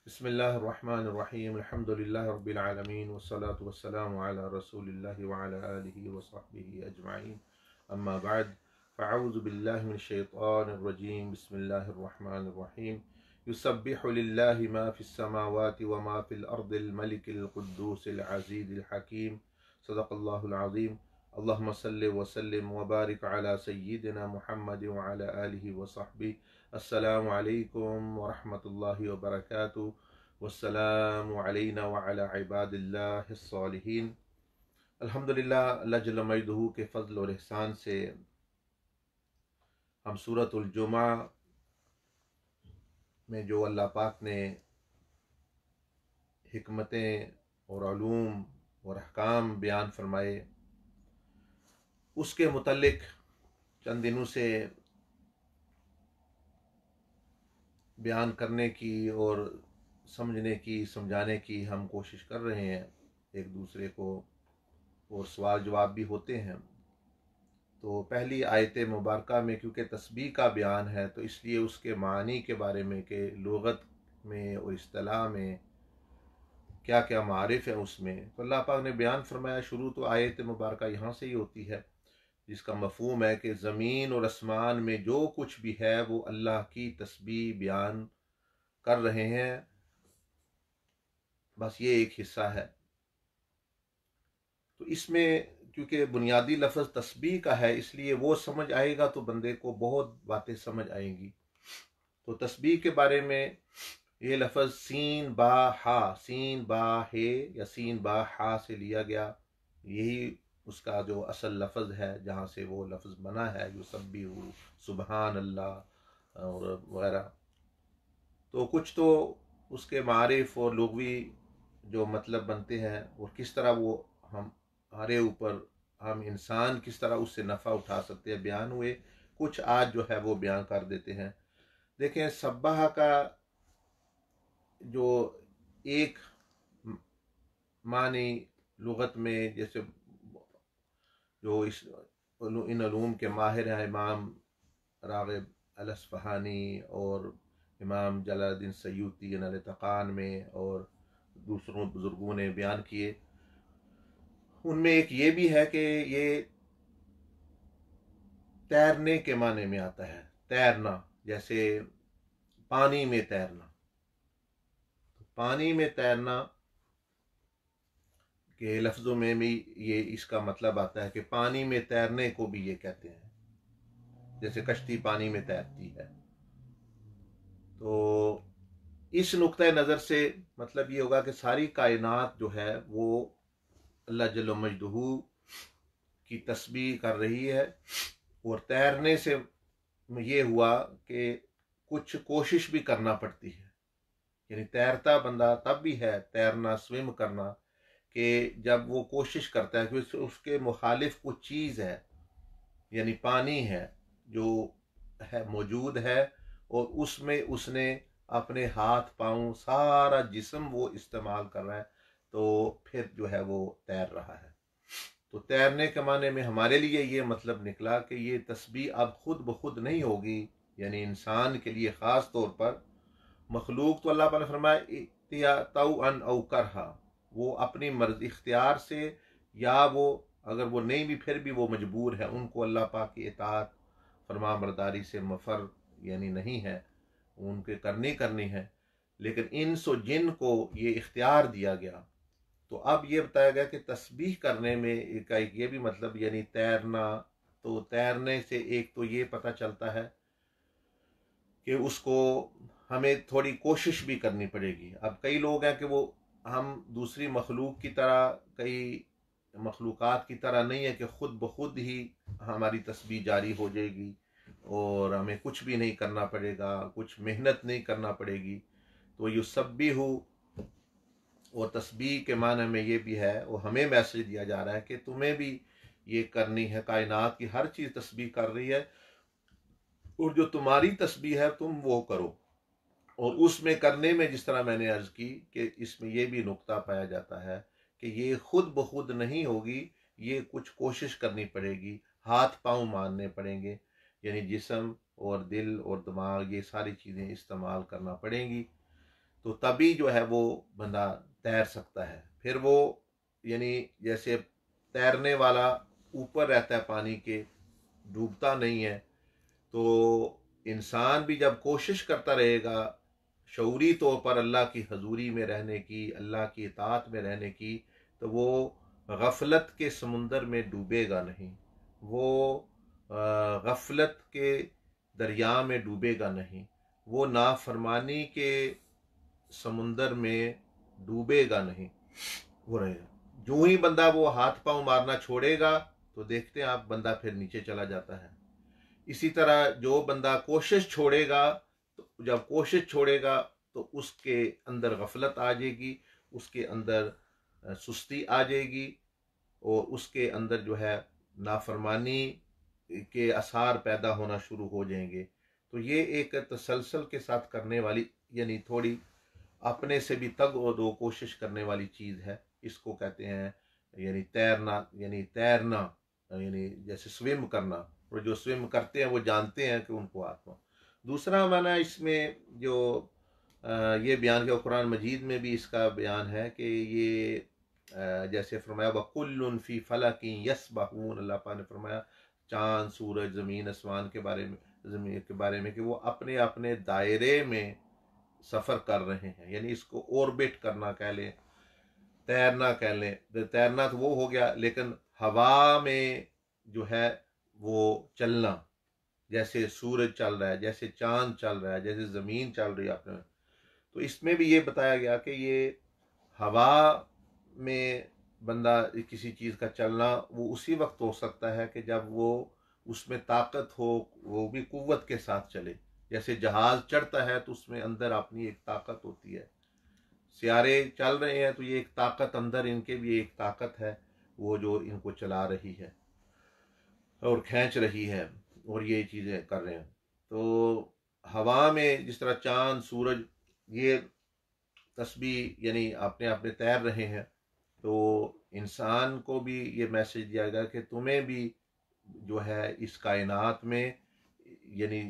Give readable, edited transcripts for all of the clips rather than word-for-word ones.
बिस्मिल्लाहिर्रहमानिर्रहीम अल्हम्दुलिल्लाहि रब्बिल आलमीन वस्सलातु वस्सलामु अला रसूलिल्लाहि व अला आलिहि व सहबिहि अजमाइन अम्मा बाद फ़अऊज़ु बिल्लाहि मिनश शैतानिर रजीम बिस्मिल्लाहिर्रहमानिर्रहीम युसब्बिहु लिल्लाहि मा फ़िस समावाति व मा फ़िल अर्दिल मलिकिल क़ुद्दूसिल अज़ीज़िल हकीम सदक़ल्लाहुल अज़ीम। अल्लाहुम्मा सल्लि व सल्लिम व बारिक अला सय्यिदिना मुहम्मद व अला आलिहि व सहबिहि। अस्सलामु अलैकुम व रहमतुल्लाहि व बरकातुहू। वस्सलामु अलैना व अला इबादिल्लाहिस सालिहीन। अल्हम्दुलिल्लाह, अल्लाह जल्ल मजदहू के फज़ल और एहसान से हम सूरतुल जुमा में जो अल्लाह पाक ने हिकमतें और उलूम और अहकाम बयान फरमाए, उसके मुतल्लिक चंद दिनों से बयान करने की और समझने की, समझाने की हम कोशिश कर रहे हैं एक दूसरे को, और सवाल जवाब भी होते हैं। तो पहली आयत मुबारका में क्योंकि तस्बीह का बयान है, तो इसलिए उसके मानी के बारे में कि लुगत में और इस्तिलाह में क्या क्या मारिफ है उसमें, तो अल्लाह पाक ने बयान फरमाया। शुरू तो आयत मुबारका यहाँ से ही होती है, जिसका मफहूम है कि ज़मीन और आसमान में जो कुछ भी है वो अल्लाह की तस्बीह बयान कर रहे हैं, बस ये एक हिस्सा है। तो इसमें क्योंकि बुनियादी लफ्ज़ तस्बीह का है, इसलिए वो समझ आएगा तो बंदे को बहुत बातें समझ आएंगी। तो तस्बीह के बारे में ये लफ्ज़ सीन बा हा, सीन बा हे या सीन बा हा से लिया गया, यही उसका जो असल लफ्ज़ है, जहाँ से वो लफ्ज़ बना है, युसब्बिहु, सुबहान अल्लाह और वगैरह। तो कुछ तो उसके मारिफ और लुग़वी जो मतलब बनते हैं और किस तरह वो हमारे ऊपर, हम इंसान किस तरह उससे नफ़ा उठा सकते हैं, बयान हुए। कुछ आज जो है वो बयान कर देते हैं। देखें, सब्बाह का जो एक मानी लुगत में, जैसे जो इन उलूम के माहिर हैं इमाम राग़िब अल-अस्फ़हानी और इमाम जलालुद्दीन सयूती अल-इत्क़ान में और दूसरों बुज़ुर्गों ने बयान किए, उनमें एक ये भी है कि ये तैरने के माने में आता है। तैरना, जैसे पानी में तैरना। तो पानी में तैरना के लफ्ज़ों में भी ये इसका मतलब आता है कि पानी में तैरने को भी ये कहते हैं, जैसे कश्ती पानी में तैरती है। तो इस नुक्ते नज़र से मतलब ये होगा कि सारी कायनात जो है वो अल्लाह जल्ल मजदहू की तस्बीह कर रही है। और तैरने से ये हुआ कि कुछ कोशिश भी करना पड़ती है, यानी तैरता बंदा तब भी है, तैरना, स्विम करना, कि जब वो कोशिश करता है कि उसके मुखालिफ कुछ चीज़ है, यानी पानी है जो है मौजूद है, और उसमें उसने अपने हाथ पाँव सारा जिस्म वो इस्तेमाल कर रहा है, तो फिर जो है वो तैर रहा है। तो तैरने के माने में हमारे लिए ये मतलब निकला कि ये तस्बीह अब खुद ब खुद नहीं होगी, यानी इंसान के लिए ख़ास तौर पर। मखलूक तो अल्लाह पाक ने फरमाया तौअन औ करहा, वो अपनी मर्ज़ी इख्तियार से, या वो अगर वो नहीं भी फिर भी वो मजबूर है, उनको अल्लाह पाक की इताअत फरमा बरदारी से मफ़र यानी नहीं है, उनके करनी है। लेकिन इंस और जिन को ये इख्तियार दिया गया। तो अब ये बताया गया कि तस्बीह करने में एक ये भी मतलब, यानी तैरना। तो तैरने से एक तो ये पता चलता है कि उसको हमें थोड़ी कोशिश भी करनी पड़ेगी। अब कई लोग हैं कि वो, हम दूसरी मखलूक की तरह, कई मखलूक़ात की तरह नहीं है कि खुद ब खुद ही हमारी तस्बीह जारी हो जाएगी और हमें कुछ भी नहीं करना पड़ेगा, कुछ मेहनत नहीं करना पड़ेगी। तो युसब्बिहु और तस्बीह के माने में ये भी है, और हमें मैसेज दिया जा रहा है कि तुम्हें भी ये करनी है। कायनात की हर चीज़ तस्बीह कर रही है, और जो तुम्हारी तस्बीह है तुम वो करो। और उसमें करने में, जिस तरह मैंने अर्ज की, कि इसमें यह भी नुक्ता पाया जाता है कि ये खुद ब खुद नहीं होगी, ये कुछ कोशिश करनी पड़ेगी, हाथ पांव मारने पड़ेंगे, यानी जिस्म और दिल और दिमाग, ये सारी चीज़ें इस्तेमाल करना पड़ेंगी। तो तभी जो है वो बंदा तैर सकता है। फिर वो यानी जैसे तैरने वाला ऊपर रहता है पानी के, डूबता नहीं है, तो इंसान भी जब कोशिश करता रहेगा शऊरी तौर पर अल्लाह की हजूरी में रहने की, अल्लाह की इताअत में रहने की, तो वो गफलत के समुंदर में डूबेगा नहीं, वो गफलत के दरिया में डूबेगा नहीं, वो नाफरमानी के समुंदर में डूबेगा नहीं, वो रहेगा। जो ही बंदा वो हाथ पांव मारना छोड़ेगा तो देखते हैं आप बंदा फिर नीचे चला जाता है। इसी तरह जो बंदा कोशिश छोड़ेगा, तो जब कोशिश छोड़ेगा तो उसके अंदर गफलत आ जाएगी, उसके अंदर सुस्ती आ जाएगी, और उसके अंदर जो है नाफरमानी के आसार पैदा होना शुरू हो जाएंगे। तो ये एक तसलसल के साथ करने वाली, यानी थोड़ी अपने से भी तग और दो कोशिश करने वाली चीज़ है। इसको कहते हैं यानी तैरना, यानी तैरना यानी जैसे स्विम करना, और जो स्विम करते हैं वो जानते हैं कि उनको आत्मा। दूसरा माना इसमें जो ये बयान किया कुरान मजीद में भी इसका बयान है कि ये जैसे फरमाया वकुल्लुन फी फलकिन यस्बहून, अल्लाह पाक ने फरमाया चांद सूरज ज़मीन आसमान के बारे में, ज़मीन के बारे में कि वो अपने अपने दायरे में सफ़र कर रहे हैं, यानी इसको ऑर्बिट करना कह लें, तैरना कह लें। तैरना तो वो हो गया, लेकिन हवा में जो है वो चलना, जैसे सूरज चल रहा है, जैसे चांद चल रहा है, जैसे ज़मीन चल रही है अपने। तो इसमें भी ये बताया गया कि ये हवा में बंदा किसी चीज़ का चलना वो उसी वक्त हो सकता है कि जब वो उसमें ताकत हो, वो भी कुव्वत के साथ चले। जैसे जहाज चढ़ता है तो उसमें अंदर अपनी एक ताकत होती है, सियारे चल रहे हैं तो ये एक ताकत अंदर इनके भी एक ताकत है, वो जो इनको चला रही है और खींच रही है, और ये चीज़ें कर रहे हैं। तो हवा में जिस तरह चांद सूरज ये तस्बीह यानी अपने अपने तैर रहे हैं, तो इंसान को भी ये मैसेज दिया गया कि तुम्हें भी जो है इस कायनात में, यानी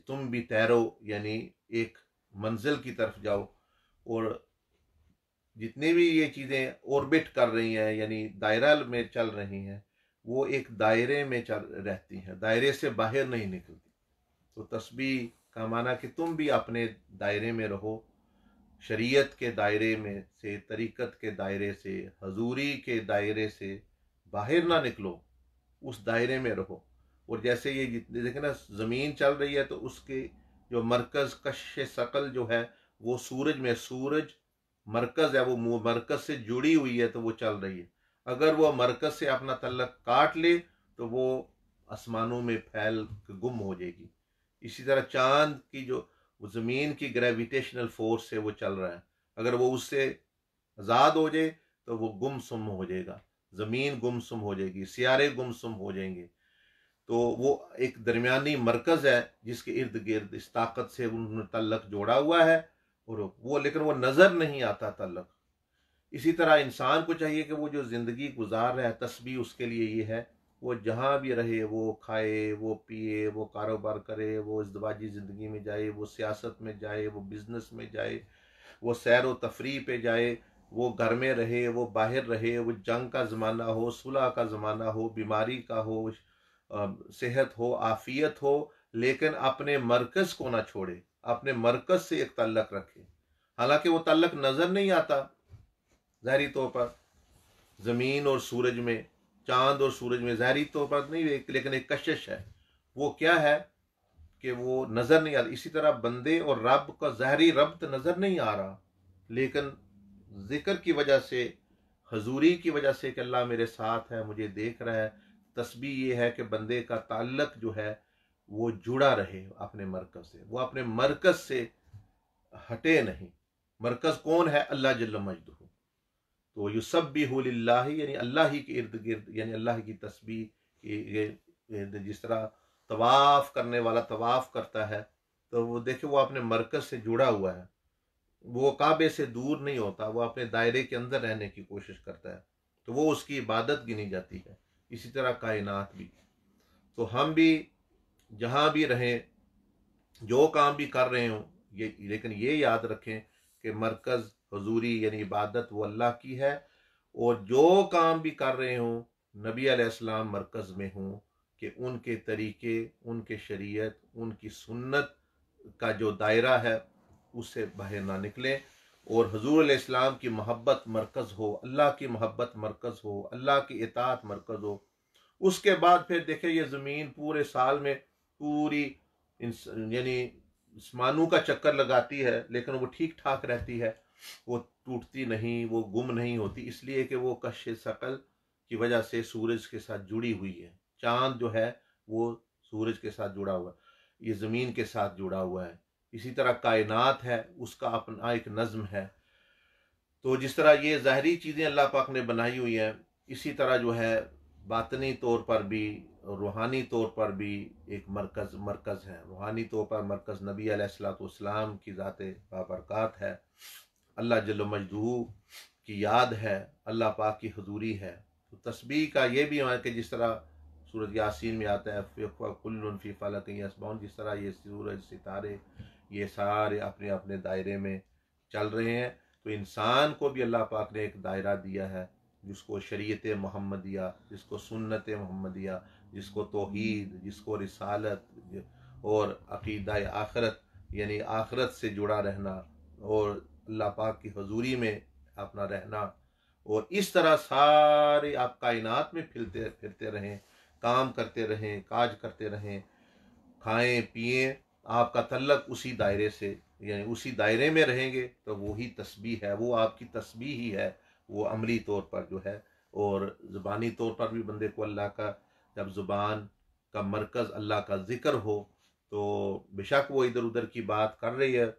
तुम भी तैरो, यानी एक मंजिल की तरफ जाओ। और जितनी भी ये चीज़ें ऑर्बिट कर रही हैं, यानी दायरा में चल रही हैं, वो एक दायरे में चल रहती हैं, दायरे से बाहर नहीं निकलती। तो तस्बीह का माना कि तुम भी अपने दायरे में रहो, शरीयत के दायरे में से, तरीक़त के दायरे से, हजूरी के दायरे से बाहर ना निकलो, उस दायरे में रहो। और जैसे ये देखें ना, ज़मीन चल रही है तो उसके जो मरकज़ कश शकल जो है वो सूरज में, सूरज मरकज़ है, वो मरकज़ से जुड़ी हुई है तो वो चल रही है। अगर वो मरकज़ से अपना तल्लक काट ले तो वो आसमानों में फैल गुम हो जाएगी। इसी तरह चांद की जो ज़मीन की ग्रेविटेशनल फोर्स से वो चल रहा है, अगर वो उससे आज़ाद हो जाए तो वो गुमसुम हो जाएगा, ज़मीन गुमसुम हो जाएगी, सियारे गुमसुम हो जाएंगे। तो वो एक दरमियानी मरकज़ है जिसके इर्द गिर्द इस ताकत से उन्होंने तल्लक जोड़ा हुआ है, और वो लेकिन वो नज़र नहीं आता तल्लक। इसी तरह इंसान को चाहिए कि वो जो ज़िंदगी गुजार रहा है, तस्बीह उसके लिए ये है, वो जहाँ भी रहे, वो खाए, वो पिए, वो कारोबार करे, वो इज़्दिवाजी ज़िंदगी में जाए, वो सियासत में जाए, वो बिज़नेस में जाए, वो सैर व तफरीह पे जाए, वो घर में रहे, वो बाहर रहे, वो जंग का ज़माना हो, सुलह का ज़माना हो, बीमारी का हो, सेहत हो, आफियत हो, लेकिन अपने मरकज़ को ना छोड़े, अपने मरकज़ से एक तल्लक रखे। हालांकि वो तल्लक नज़र नहीं आता ज़ाहिरी तौर पर, ज़मीन और सूरज में, चांद और सूरज में ज़ाहिरी तौर पर नहीं, लेकिन एक कशिश है। वो क्या है कि वो नज़र नहीं आ रही। इसी तरह बंदे और रब का ज़ाहिरी रब्त नज़र नहीं आ रहा, लेकिन जिक्र की वजह से, हजूरी की वजह से कि अल्लाह मेरे साथ है, मुझे देख रहा है। तस्बीह ये है कि बंदे का ताल्लुक जो है वो जुड़ा रहे अपने मरकज़ से, वो अपने मरकज़ से हटे नहीं। मरकज़ कौन है? अल्लाह जल्ल मजदूह। तो युसब्बिहु लिल्लाहि, यानी अल्लाह ही के इर्द गिर्द, यानी अल्लाह की तस्बीह के जिस तरह तवाफ़ करने वाला तवाफ़ करता है, तो वो देखे वो अपने मरकज़ से जुड़ा हुआ है, वो काबे से दूर नहीं होता, वो अपने दायरे के अंदर रहने की कोशिश करता है, तो वो उसकी इबादत गिनी जाती है। इसी तरह कायनात भी। तो हम भी जहाँ भी रहें, जो काम भी कर रहे हों, ये लेकिन ये याद रखें कि मरकज़ हुजूरी यानी इबादत वो अल्लाह की है, और जो काम भी कर रहे हों नबी अलैहिस्सलाम मरकज़ में हों, कि उनके तरीके, उनके शरीयत, उनकी सुन्नत का जो दायरा है उससे बाहर ना निकलें, और हुजूर अलैहिस्सलाम की मोहब्बत मरकज़ हो, अल्लाह की मोहब्बत मरकज़ हो, अल्लाह की इताअत मरकज़ हो। उसके बाद फिर देखें ये ज़मीन पूरे साल में पूरी यानी आसमानों का चक्कर लगाती है, लेकिन वो ठीक ठाक रहती है, वो टूटती नहीं, वो गुम नहीं होती, इसलिए कि वो कश्श सकल की वजह से सूरज के साथ जुड़ी हुई है। चांद जो है वो सूरज के साथ जुड़ा हुआ है, ये ज़मीन के साथ जुड़ा हुआ है। इसी तरह कायनात है, उसका अपना एक नज़्म है। तो जिस तरह ये ज़ाहरी चीज़ें अल्लाह पाक ने बनाई हुई हैं, इसी तरह जो है बातनी तौर पर भी, रूहानी तौर पर भी एक मरकज़ है। रूहानी तौर पर मरकज़ नबी अलैहिस्सलाम की ज़ाते बाबरकात है, अल्लाह जल्ल मजदूहू की याद है, अल्लाह पाक की हुजूरी है। तो तस्बीह का ये भी है कि जिस तरह सूरज यासीन में आता है कुल्लुन फी फलकिन यस्बहून, जिस तरह ये सूरज सितारे ये सारे अपने अपने दायरे में चल रहे हैं, तो इंसान को भी अल्लाह पाक ने एक दायरा दिया है, जिसको शरीयत मोहम्मदिया, जिसको सुन्नत मोहम्मदिया, जिसको तौहीद, जिसको रिसालत और अकीदा आखरत यानी आखरत से जुड़ा रहना, और अल्लाह पाक की हजूरी में अपना रहना, और इस तरह सारे आप कायनात में फिरते फिरते रहें, काम करते रहें, काज करते रहें, खाएं पिएं, आपका तल्लक उसी दायरे से यानी उसी दायरे में रहेंगे, तो वही तस्बीह है, वो आपकी तस्बीह ही है, वो अमली तौर पर जो है। और ज़ुबानी तौर पर भी बंदे को अल्लाह का, जब ज़ुबान का मरकज़ अल्लाह का ज़िक्र हो, तो बेशक वो इधर उधर की बात कर रही है,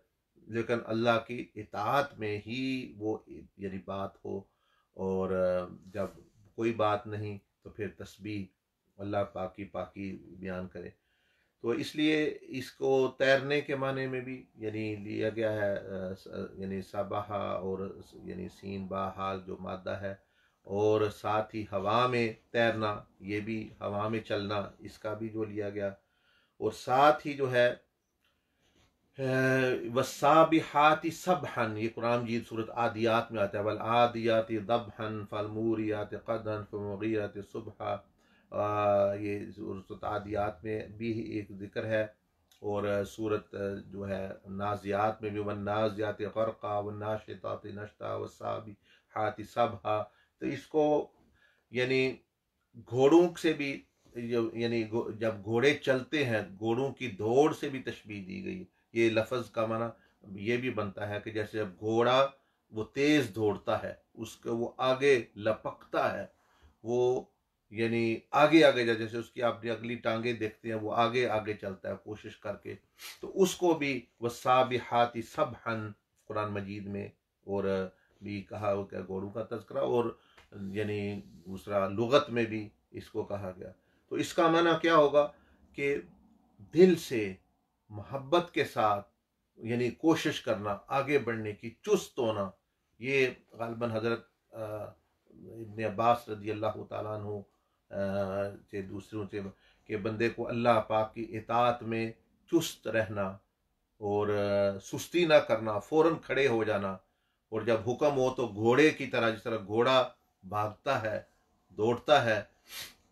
लेकिन अल्लाह की इताअत में ही वो यानी बात हो, और जब कोई बात नहीं तो फिर तस्बीह अल्लाह पाकी पाकी बयान करे। तो इसलिए इसको तैरने के माने में भी यानी लिया गया है, यानी सबाहा और यानी सीन बा हाल जो मादा है, और साथ ही हवा में तैरना, ये भी हवा में चलना, इसका भी जो लिया गया, और साथ ही जो है वस्साबिहाति सबहन, ये कुरान मजीद सूरत आदियात में आता है, वल आदियाति दबहन फलमूरियाति क़दहन फलमुग़ीराति सुबहा, ये सूरत आदियात में भी एक जिक्र है, और सूरत जो है नाजियात में भी वन्नाज़ियाति ग़रक़ा वन्नाशिताति नश्ता वस्साबिहाति सबहा। तो इसको यानी घोड़ों से भी यानी जब घोड़े चलते हैं, घोड़ों की दौड़ से भी तशबीह दी गई। ये लफ्ज़ का माना ये भी बनता है कि जैसे जब घोड़ा वो तेज दौड़ता है, उसको वो आगे लपकता है, वो यानी आगे आगे जैसे उसकी आपने अगली टांगे देखते हैं, वो आगे आगे चलता है कोशिश करके, तो उसको भी वस्साबिहाति सबहन कुरान मजीद में और भी कहा गया घोड़ों का तज़किरा, और यानी दूसरा लुगत में भी इसको कहा गया। तो इसका माना क्या होगा कि दिल से मोहब्बत के साथ यानी कोशिश करना, आगे बढ़ने की, चुस्त होना। ये गालिबन हजरत इब्न अब्बास रदी अल्लाह तआला अन्हु से दूसरों से कि बंदे को अल्लाह पाक की इताअत में चुस्त रहना, और सुस्ती ना करना, फौरन खड़े हो जाना, और जब हुक्म हो तो घोड़े की तरह, जिस तरह घोड़ा भागता है, दौड़ता है,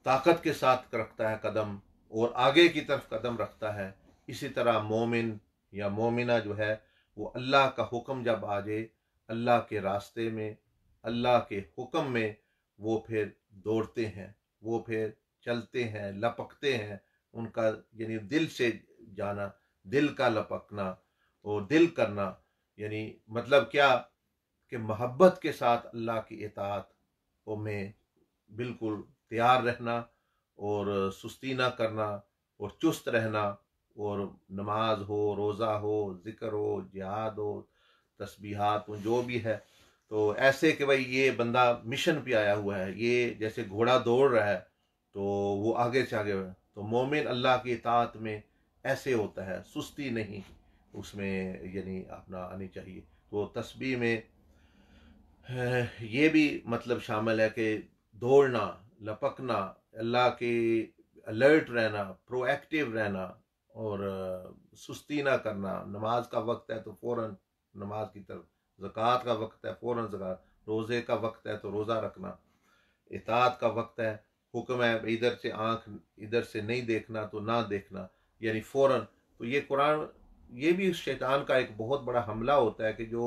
ताकत के साथ रखता है कदम, और आगे की तरफ कदम रखता है, इसी तरह मोमिन या मोमिना जो है वो अल्लाह का हुक्म जब आ जाए, अल्लाह के रास्ते में, अल्लाह के हुक्म में, वो फिर दौड़ते हैं, वो फिर चलते हैं, लपकते हैं। उनका यानी दिल से जाना, दिल का लपकना और दिल करना, यानी मतलब क्या कि मोहब्बत के साथ अल्लाह की इताअत में बिल्कुल तैयार रहना, और सुस्ती ना करना, और चुस्त रहना, और नमाज हो, रोज़ा हो, ज़िक्र हो, जिहाद हो, तस्बीहात हो, जो भी है, तो ऐसे कि भाई ये बंदा मिशन पे आया हुआ है, ये जैसे घोड़ा दौड़ रहा है तो वो आगे से आगे है। तो मोमिन अल्लाह की इताअत में ऐसे होता है, सुस्ती नहीं उसमें यानी अपना आनी चाहिए। तो तस्बीह में ये भी मतलब शामिल है कि दौड़ना, लपकना, अल्लाह के अलर्ट रहना, प्रोएक्टिव रहना, और सुस्ती ना करना। नमाज का वक्त है तो फौरन नमाज की तरफ ज़कात का वक्त है फ़ौरन ज़कात, रोज़े का वक्त है तो रोज़ा रखना, इताअत का वक्त है, हुक्म है इधर से आँख इधर से नहीं देखना तो ना देखना, यानी फ़ौरन। तो ये कुरान, ये भी शैतान का एक बहुत बड़ा हमला होता है कि जो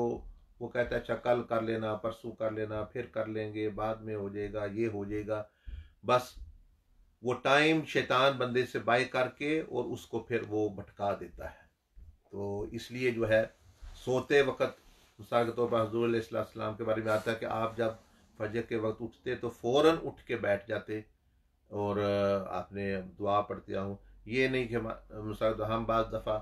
वो कहता है अच्छा कल कर लेना, परसों कर लेना, फिर कर लेंगे, बाद में हो जाएगा, ये हो जाएगा। बस वो टाइम शैतान बंदे से बाय करके और उसको फिर वो भटका देता है। तो इसलिए जो है सोते वक्त मिसाल के तौर पर हज़रत अलैहिस्सलाम के बारे में आता है कि आप जब फजर के वक्त उठते तो फ़ौरन उठ के बैठ जाते और आपने दुआ पढ़ते हूँ। ये नहीं कि मिसाल तो हम बाज़ दफ़ा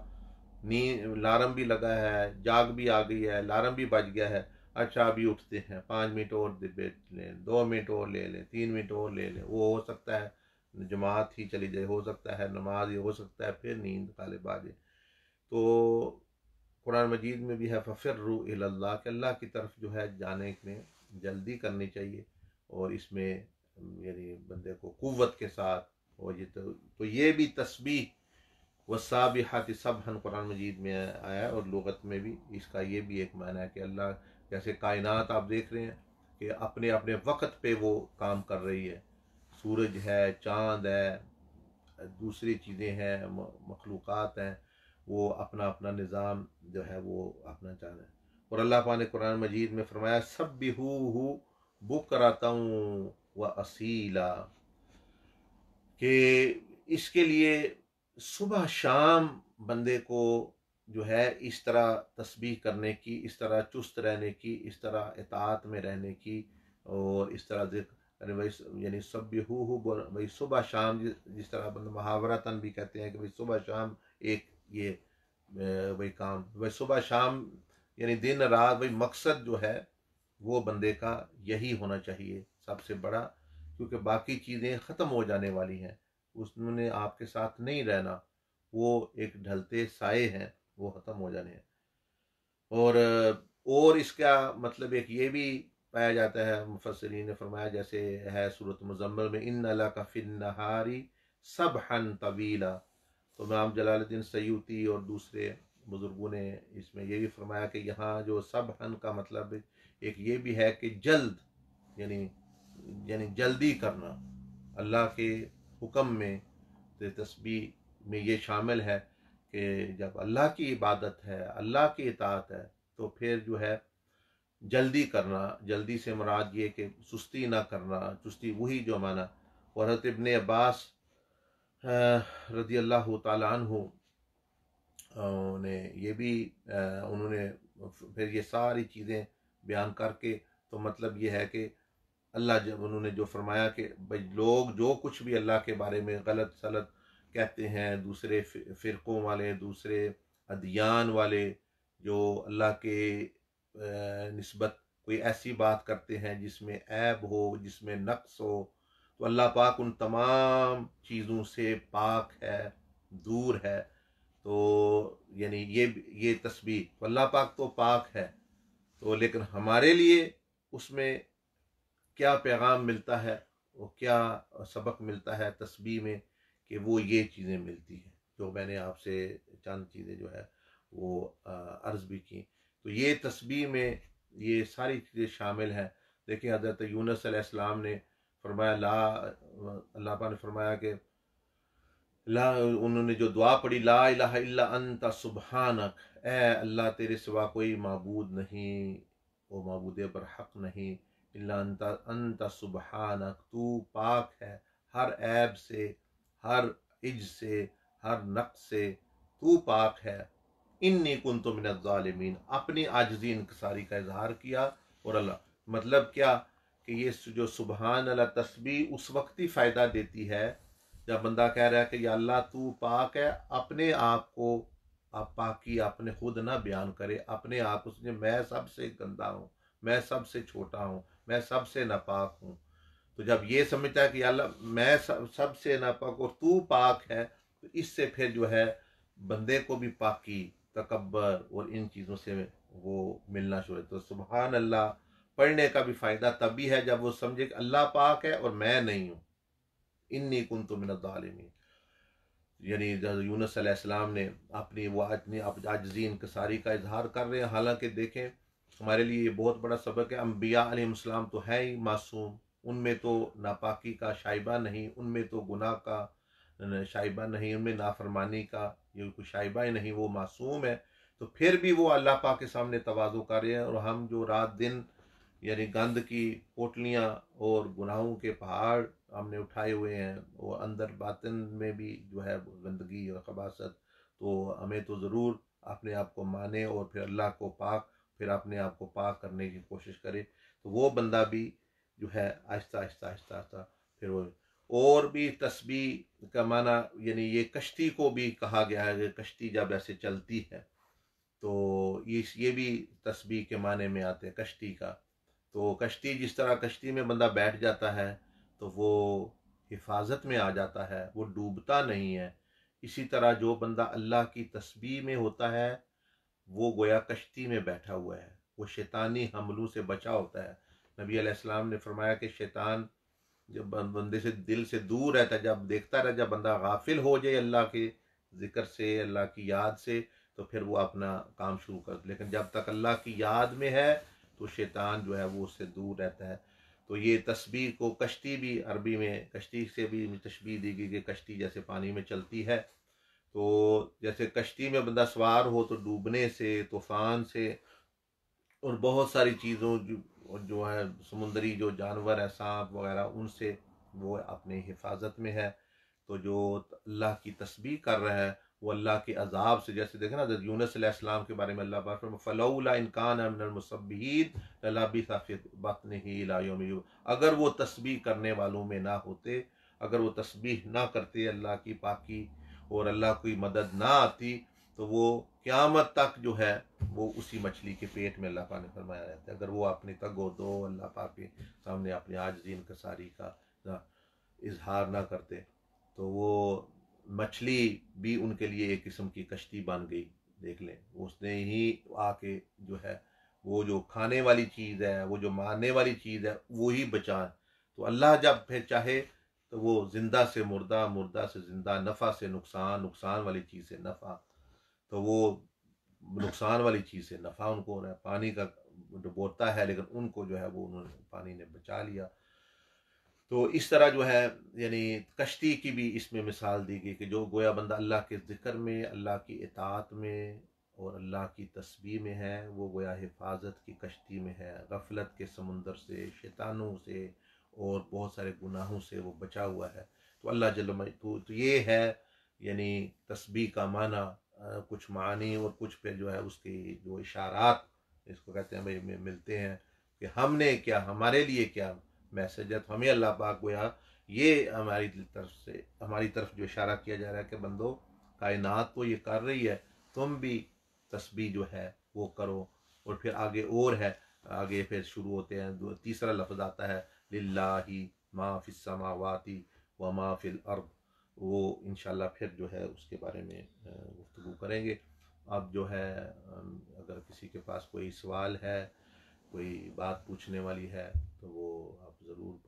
नींद अलार्म भी लगा है, जाग भी आ गई है, अलार्म भी बज गया है, अच्छा अभी उठते हैं, 5 मिनट और बैठ लें, 2 मिनट और ले लें, 3 मिनट और ले लें। वो हो सकता है जमात ही चली जाए, हो सकता है नमाज ही, हो सकता है फिर नींद गालिब आ जाए। तो कुरान मजीद में भी है फ़फ़िर्रू इलल्लाह, कि अल्लाह की तरफ जो है जाने में जल्दी करनी चाहिए। और इसमें यानी बंदे को कुव्वत के साथ, और ये तो ये भी तस्बीह वस्साबिहाति सबहन कुरान मजीद में आया है, और लुगत में भी इसका ये भी एक माना है कि अल्लाह जैसे कायनात आप देख रहे हैं कि अपने अपने वक्त पे वो काम कर रही है, सूरज है, चाँद है, दूसरी चीज़ें हैं, मखलूक़ात हैं, वो अपना अपना निज़ाम जो है वो अपना चाह रहे हैं। और अल्लाह पाक ने कुरान मजीद में फरमाया सब्बिहूहु बुकरतन व असीला, कि इसके लिए सुबह शाम बंदे को जो है इस तरह तस्बीह करने की, इस तरह चुस्त रहने की, इस तरह इताअत में रहने की, और इस तरह यानी वही यानी सब्बिहूहु, वही सुबह शाम, जिस तरह बंदा मुहावरतन भी कहते हैं कि भाई सुबह शाम एक ये वही काम, वही सुबह शाम यानी दिन रात, वही मकसद जो है वो बंदे का यही होना चाहिए सबसे बड़ा, क्योंकि बाकी चीज़ें ख़त्म हो जाने वाली हैं, उसने आपके साथ नहीं रहना, वो एक ढलते साए हैं, वो ख़त्म हो जाने हैं। और इसका मतलब एक ये भी पाया जाता है, मुफस्सिरीन ने फरमाया जैसे है सूरत मुज़म्मिल में, इन्ना लका फिन्नहारी सबहन तवीला। तो इमाम जलालुद्दीन सयूती और दूसरे बुजुर्गों ने इसमें ये भी फरमाया कि यहाँ जो सबहन का मतलब एक ये भी है कि जल्द, यानी यानी जल्दी करना अल्लाह के हुक्म में। तो तस्बीह में ये शामिल है कि जब अल्लाह की इबादत है, अल्लाह की इताअत है, तो फिर जो है जल्दी करना, जल्दी से मुराद ये कि सुस्ती ना करना, सुस्ती वही जो माना। और हज़रत इब्ने अब्बास रज़ी अल्लाह तआला अन्हु ने ये भी उन्होंने फिर ये सारी चीज़ें बयान करके, तो मतलब ये है कि अल्लाह जब उन्होंने जो फरमाया कि भाई लोग जो कुछ भी अल्लाह के बारे में गलत सलत कहते हैं, दूसरे फ़िरक़ों वाले, दूसरे अदियान वाले, जो अल्लाह के निस्बत कोई ऐसी बात करते हैं जिसमें ऐब हो, जिसमें नक्स हो, तो अल्लाह पाक उन तमाम चीज़ों से पाक है, दूर है। तो यानी ये तस्बीह, तो अल्लाह पाक तो पाक है, तो लेकिन हमारे लिए उसमें क्या पैगाम मिलता है, वो क्या सबक मिलता है तस्बीह में, कि वो ये चीज़ें मिलती हैं जो मैंने आपसे चंद चीज़ें जो है वो अर्ज़ भी की। तो ये तस्बीह में ये सारी चीज़ें शामिल हैं। देखिए हज़रत यूनुस अलैहिस्सलाम ने फरमाया अल्लाह पाक ने फरमाया कि ला, उन्होंने जो दुआ पढ़ी, ला इलाहा इल्ला अंता सुबहानक, ए अल्लाह तेरे सिवा कोई माबूद नहीं, वो माबूद बरहक नहीं, इल्ला अंता अंता सुबहानक, तू पाक है हर ऐब से, हर इज से, हर नक्स से, तू पाक है। इन्नी कुन्तु मिनज़ ज़ालिमीन, अपनी आजिज़ी इंकसारी का इजहार किया। और अल्लाह मतलब क्या कि ये जो सुबहान अल्लाह तस्बीह उस वक्त ही फ़ायदा देती है जब बंदा कह रहा है कि या अल्लाह तू पाक है, अपने आप को आप पाकी अपने खुद ना बयान करे, अपने आप उसने मैं सबसे गंदा हूँ, मैं सबसे छोटा हूँ, मैं सबसे नापाक हूँ। तो जब ये समझता है कि अल्लाह मैं सबसे नापाक और तू पाक है, तो इससे फिर जो है बंदे को भी पाकी, तकब्बर और इन चीज़ों से वो मिलना शुरू। तो सुबहान अल्लाह पढ़ने का भी फ़ायदा तभी है जब वो समझे कि अल्लाह पाक है और मैं नहीं हूँ। इन्नी कुन्तु मिनज़ ज़ालिमीन, यानी यूनुस अलैहिस्सलाम ने अपनी वो आजज़ी इंकसारी का इजहार कर रहे हैं। हालांकि देखें हमारे लिए ये बहुत बड़ा सबक है। अम्बिया अलैहिस्सलाम तो है ही मासूम, उनमें तो नापाकी का शाइबा नहीं, उनमें तो गुनाह का शाइबा नहीं, उनमें नाफरमानी का ये कोई शाइबा ही नहीं, वो मासूम है। तो फिर भी वो अल्लाह पाक के सामने तवाज़ु कर रहे हैं, और हम जो रात दिन यानी गंद की पोटलियाँ और गुनाहों के पहाड़ हमने उठाए हुए हैं, वो अंदर बातिन में भी जो है गंदगी और खबासत, तो हमें तो ज़रूर अपने आप को माने और फिर अल्लाह को पाक, फिर अपने आप को पाक करने की कोशिश करे। तो वो बंदा भी जो है आहिस्ता आहिस्ता आहिस्ता आहिस्ता फिर वो, और भी तस्बीह का माना यानी ये कश्ती को भी कहा गया है कि कश्ती जब ऐसे चलती है तो ये भी तस्बीह के माने में आते हैं कश्ती का। तो कश्ती, जिस तरह कश्ती में बंदा बैठ जाता है तो वो हिफाजत में आ जाता है, वो डूबता नहीं है। इसी तरह जो बंदा अल्लाह की तस्बीह में होता है वो गोया कश्ती में बैठा हुआ है, वो शैतानी हमलों से बचा होता है। नबी अलैहिस्सलाम ने फरमाया कि शैतान जब बंदे से दिल से दूर रहता है, जब देखता रहे, जब बंदा गाफिल हो जाए अल्लाह के जिक्र से, अल्लाह की याद से, तो फिर वो अपना काम शुरू कर, लेकिन जब तक अल्लाह की याद में है तो शैतान जो है वो उससे दूर रहता है। तो ये तस्बीह को कश्ती भी, अरबी में कश्ती से भी तशबीह दी गई कि कश्ती जैसे पानी में चलती है। तो जैसे कश्ती में बंदा सवार हो तो डूबने से, तूफान से और बहुत सारी चीज़ों जो है समुद्री जो जानवर है, सांप वगैरह, उनसे वो अपने हिफाजत में है। तो जो अल्लाह की तस्बीह कर रहा है वो अल्लाह के अजाब से, जैसे देखे ना यूनुस अलैहिस्सलाम के बारे में अल्लाह पाक फरमाता है फलौला इन कान मिनल मुसब्बिहीन ललबिसा फी बत्निही इला यौमि युबअस। अगर वो तस्बीह करने वालों में ना होते, अगर वो तस्बीह ना करते, अल्लाह की पाकी और अल्लाह की मदद ना आती, तो वो क़यामत तक जो है वो उसी मछली के पेट में अल्लाह पाक ने फरमाया रहता है। अगर वो अपनी तगो दो अल्लाह पाक के सामने अपने आजिज़ी इनकिसारी का इजहार ना करते, तो वो मछली भी उनके लिए एक किस्म की कश्ती बन गई। देख लें, उसने ही आके जो है वो जो खाने वाली चीज़ है, वो जो मारने वाली चीज़ है, वो ही बचा। तो अल्लाह जब फिर चाहे तो वो जिंदा से मुर्दा, मुर्दा से जिंदा, नफ़ा से नुकसान, नुकसान वाली चीज़ से नफ़ा, तो वो नुकसान वाली चीज़ से नफ़ा उनको हो रहा है। पानी का डुबोता है लेकिन उनको जो है वो उन्होंने पानी ने बचा लिया। तो इस तरह जो है यानी कश्ती की भी इसमें मिसाल दी गई कि जो गोया बंदा अल्लाह के ज़िक्र में, अल्लाह की इताअत में और अल्लाह की तस्बीह में है, वो गोया हिफाजत की कश्ती में है, गफलत के समुंदर से, शैतानों से और बहुत सारे गुनाहों से वो बचा हुआ है। तो अल्लाह जल्ल तो ये है यानी तस्बीह का माना, कुछ मानी और कुछ पे जो है उसकी जो इशारात इसको कहते हैं भाई मिलते हैं कि हमने क्या, हमारे लिए क्या मैसेज है। तो हमें अल्लाह पाक गोया ये हमारी तरफ से, हमारी तरफ जो इशारा किया जा रहा है कि बंदो, कायनात तो ये कर रही है, तुम भी तस्बीह जो है वो करो। और फिर आगे और है, आगे फिर शुरू होते हैं, तीसरा लफ्ज़ आता है लिल्लाही मा फिस समावाती व मा फिल अर्द। वो इंशाल्लाह फिर जो है उसके बारे में गुफ्तगू करेंगे। अब जो है अगर किसी के पास कोई सवाल है, कोई बात पूछने वाली है, तो वो आप ज़रूर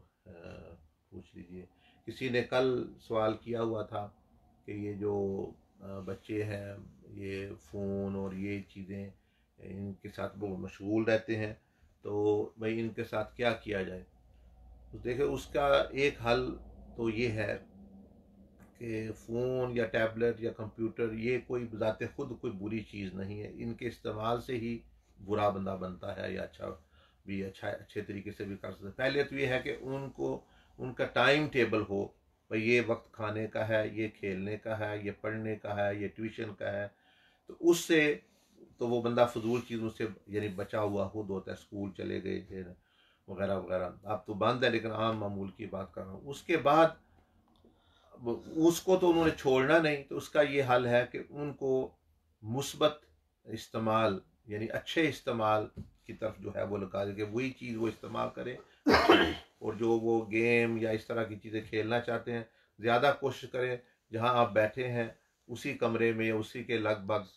पूछ लीजिए। किसी ने कल सवाल किया हुआ था कि ये जो बच्चे हैं ये फ़ोन और ये चीज़ें इनके साथ वो मशगूल रहते हैं, तो भाई इनके साथ क्या किया जाए। तो देखिए उसका एक हल तो ये है कि फ़ोन या टैबलेट या कंप्यूटर ये कोई ज़ाते ख़ुद कोई बुरी चीज़ नहीं है, इनके इस्तेमाल से ही बुरा बंदा बनता है या अच्छा भी, अच्छे तरीके से भी कर सकते हैं। पहले तो ये है कि उनको उनका टाइम टेबल हो, भाई ये वक्त खाने का है, ये खेलने का है, ये पढ़ने का है, ये ट्यूशन का है, तो उससे तो वो बंदा फजूल चीज़ों से यानी बचा हुआ खुद होता है। स्कूल चले गए वगैरह वगैरह, अब तो बंद है लेकिन आम मामूल की बात कर रहा हूँ। उसके बाद उसको तो उन्होंने छोड़ना नहीं, तो उसका ये हल है कि उनको मुस्बत इस्तेमाल यानी अच्छे इस्तेमाल की तरफ जो है वो लगा दे, वही चीज़ वो इस्तेमाल करें। और जो वो गेम या इस तरह की चीज़ें खेलना चाहते हैं, ज़्यादा कोशिश करें जहां आप बैठे हैं उसी कमरे में या उसी के लगभग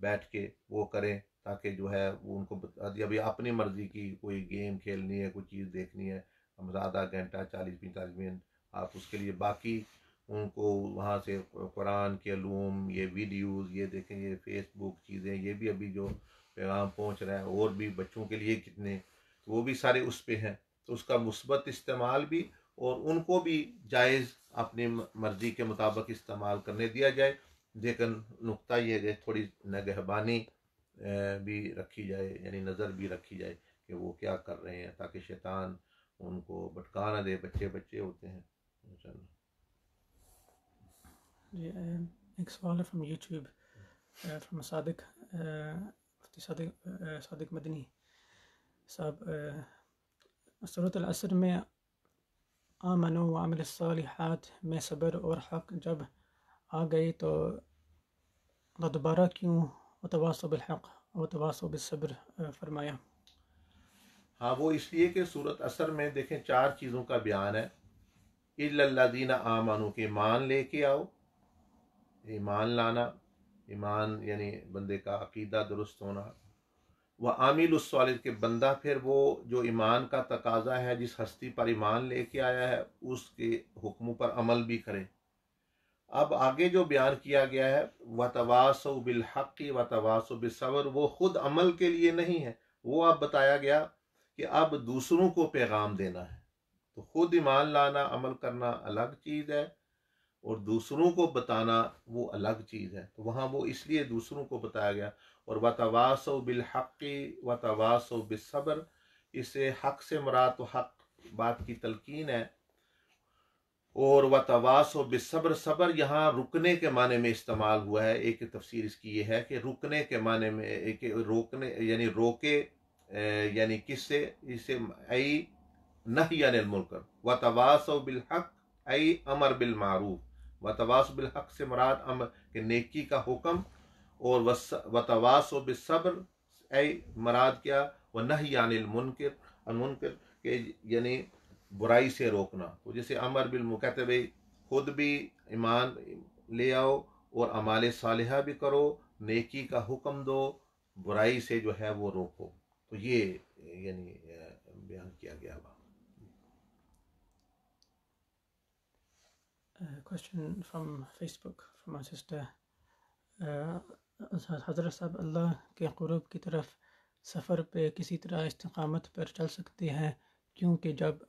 बैठ के वो करें, ताकि जो है वो उनको अभी अपनी मर्ज़ी की कोई गेम खेलनी है, कोई चीज़ देखनी है, हम आधा घंटा 40-45 मिनट आप उसके लिए, बाकी उनको वहाँ से कुरान के अलूम, ये वीडियोज़ ये देखें, ये फेसबुक चीज़ें, ये भी अभी जो पैगाम पहुंच रहा है, और भी बच्चों के लिए कितने, तो वो भी सारे उस पे हैं। तो उसका मुस्बत इस्तेमाल भी, और उनको भी जायज़ अपनी मर्ज़ी के मुताबिक इस्तेमाल करने दिया जाए, लेकिन नुक्ता ये है थोड़ी निगहबानी भी रखी जाए, यानी नज़र भी रखी जाए कि वो क्या कर रहे हैं, ताकि शैतान उनको भटका ना दे। बच्चे बच्चे होते हैं। जी, एक सवाल है फ्रॉम यूट्यूब फ्रॉम सादिक मुफ्ती सादिक मदनी साहब। सूरत अल-असर में आमनु व अमिल सालिहात में सब्र और हक जब आ गई तो दोबारा क्यों वतवासौ बिल हक वतवासौ बिस सब्र फरमाया? हाँ, वो इसलिए कि सूरत असर में देखें 4 चीज़ों का बयान है। इल्लल्लाज़ीना आमनु के ईमान लेके आओ, ईमान लाना, ईमान यानी बंदे का अकीदा दुरुस्त होना। वह आमिलुस्सालिह के बंदा फिर वो जो ईमान का तकाजा है, जिस हस्ती पर ईमान लेके आया है उसके हुक्मों पर अमल भी करे। अब आगे जो बयान किया गया है वतवासौ बिल हक़्क़ि वतवासौ बिस सब्र, वो खुद अमल के लिए नहीं है। वो अब बताया गया कि अब दूसरों को पैगाम देना है। तो खुद ईमान लाना, अमल करना अलग चीज़ है, और दूसरों को बताना वो अलग चीज़ है। तो वहाँ वो इसलिए दूसरों को बताया गया। और वतवासौ बिल हक़्क़ि वतवासौ बिस सब्र, इससे हक से मुराद तो हक बात की तलकीन है, और वतवासौ बिस सब्र, सब्र यहाँ रुकने के माने में इस्तेमाल हुआ है। एक तफसीर इसकी ये है कि रुकने के माने में, एक रोकने यानी रोके, यानी किससे, इसे आई नही अनिल मुनकर, वतवासौ बिल हक़ आई अमर बिल मारूफ। वतवासौ बिल हक़ से मुराद अमर के नेकी का हुक्म, और वतवासौ बिस सब्र आई मुराद क्या, व नही अनिल मुनकर, अनमुनकर के यानी बुराई से रोकना। तो जैसे अमर बिल कहते भाई खुद भी ईमान ले आओ और अमाले सालिहा भी करो, नेकी का हुक्म दो, बुराई से जो है वो रोको। तो ये यानी बयान किया गया। Question from Facebook from my sister. हज़रत साहब अल्लाह के क़ुर्ब की तरफ सफ़र पे किसी तरह इस्तिक़ामत पर चल सकते हैं, क्योंकि जब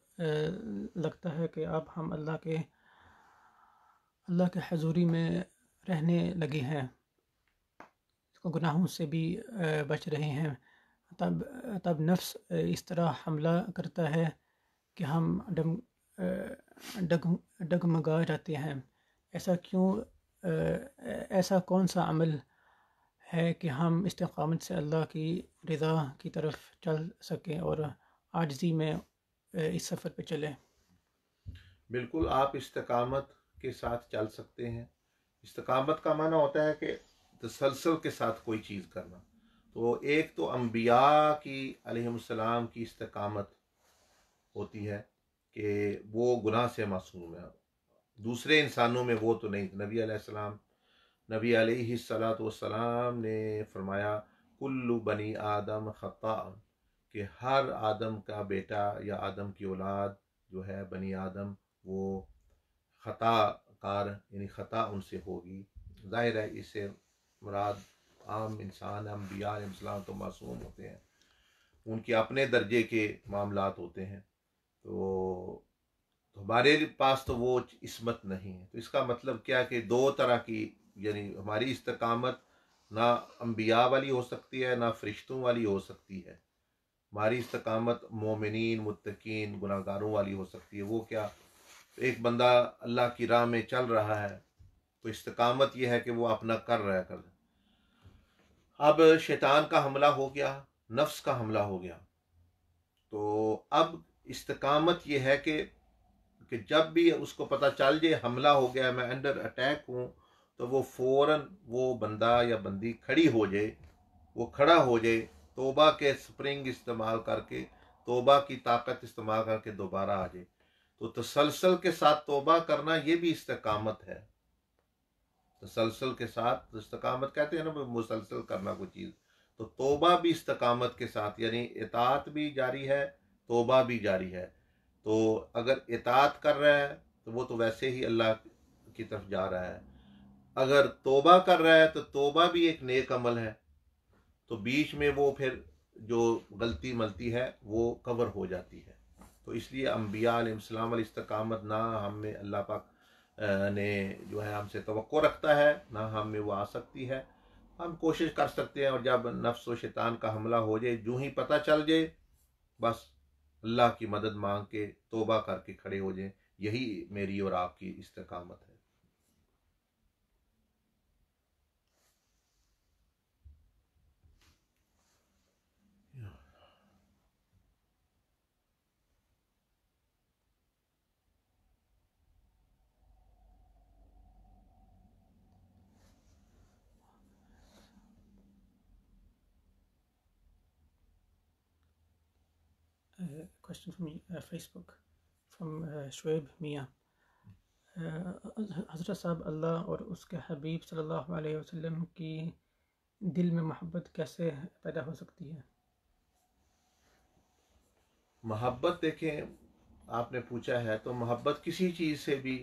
लगता है कि अब हम अल्लाह के हज़ूरी में रहने लगे हैं, गुनाहों से भी बच रहे हैं, तब नफ्स इस तरह हमला करता है कि हम डगमगा जाते हैं। ऐसा क्यों? ऐसा कौन सा अमल है कि हम इस्तिक़ामत से अल्लाह की रज़ा की तरफ चल सकें और आजिज़ी में इस सफ़र पे चलें? बिल्कुल, आप इस्तिक़ामत के साथ चल सकते हैं। इस्तिक़ामत का माना होता है कि तसलसल के साथ कोई चीज़ करना। तो एक तो अम्बिया की अलैहिमुस्सलाम की इस्तिक़ामत होती है कि वो गुनाह से मासूम है। दूसरे इंसानों में वो तो नहीं। नबी अलैहिस्सलातु वस्सलाम ने फरमाया कुल्लु बनी आदम खता, कि हर आदम का बेटा या आदम की औलाद जो है बनी आदम, वो खता कार यानी खता उनसे होगी। जाहिर है इससे मुराद आम इंसान, अम्बिया अलैहिस्सलाम तो मासूम होते हैं, उनके अपने दर्जे के मामलात होते हैं। तो हमारे पास तो वो इस्मत नहीं है। तो इसका मतलब क्या कि दो तरह की, यानी हमारी इस्तिक़ामत ना अम्बिया वाली हो सकती है, ना फरिश्तों वाली हो सकती है। हमारी इस्तिक़ामत मोमिनीन मुत्तकीन गुनाहगारों वाली हो सकती है। वो क्या, एक बंदा अल्लाह की राह में चल रहा है तो इस्तिक़ामत यह है कि वो अपना कर रहा है। अब शैतान का हमला हो गया, नफ्स का हमला हो गया, तो अब इस्तिक़ामत यह है कि जब भी उसको पता चल जाए हमला हो गया, मैं अंडर अटैक हूँ, तो वो फ़ौरन वो बंदा या बंदी खड़ी हो जाए, वो खड़ा हो जाए, तौबा के स्प्रिंग इस्तेमाल करके, तौबा की ताकत इस्तेमाल करके दोबारा आ जाए। तो तसलसल के साथ तौबा करना ये भी इस्तिक़ामत है। तसलसल के साथ इस्तिक़ामत कहते हैं ना, मुसलसल करना कोई चीज़, तो तौबा भी इस्तिक़ामत के साथ, यानी इताअत भी जारी है, तौबा भी जारी है। तो अगर इताअत कर रहा है तो वो तो वैसे ही अल्लाह की तरफ जा रहा है। अगर तौबा कर रहा है तो तौबा भी एक नेक अमल है। तो बीच में वो फिर जो गलती मलती है वो कवर हो जाती है। तो इसलिए अम्बिया अलैहिस्सलाम वाली इस्तकामत ना हमें अल्लाह पाक ने जो है हमसे तवक्को रखता है, ना हम में वो आ सकती है। हम कोशिश कर सकते हैं, और जब नफ्स व शैतान का हमला हो जाए, जो ही पता चल जाए, बस अल्लाह की मदद मांग के तौबा करके खड़े हो जाए। यही मेरी और आपकी इस्तकामत है। Question from Facebook from Shoaib Mia. हज़रत साहब, अल्लाह और उसके हबीब सल्लल्लाहु अलैहि वसल्लम की दिल में मोहब्बत कैसे पैदा हो सकती है? मोहब्बत देखें, आपने पूछा है तो मोहब्बत किसी चीज से भी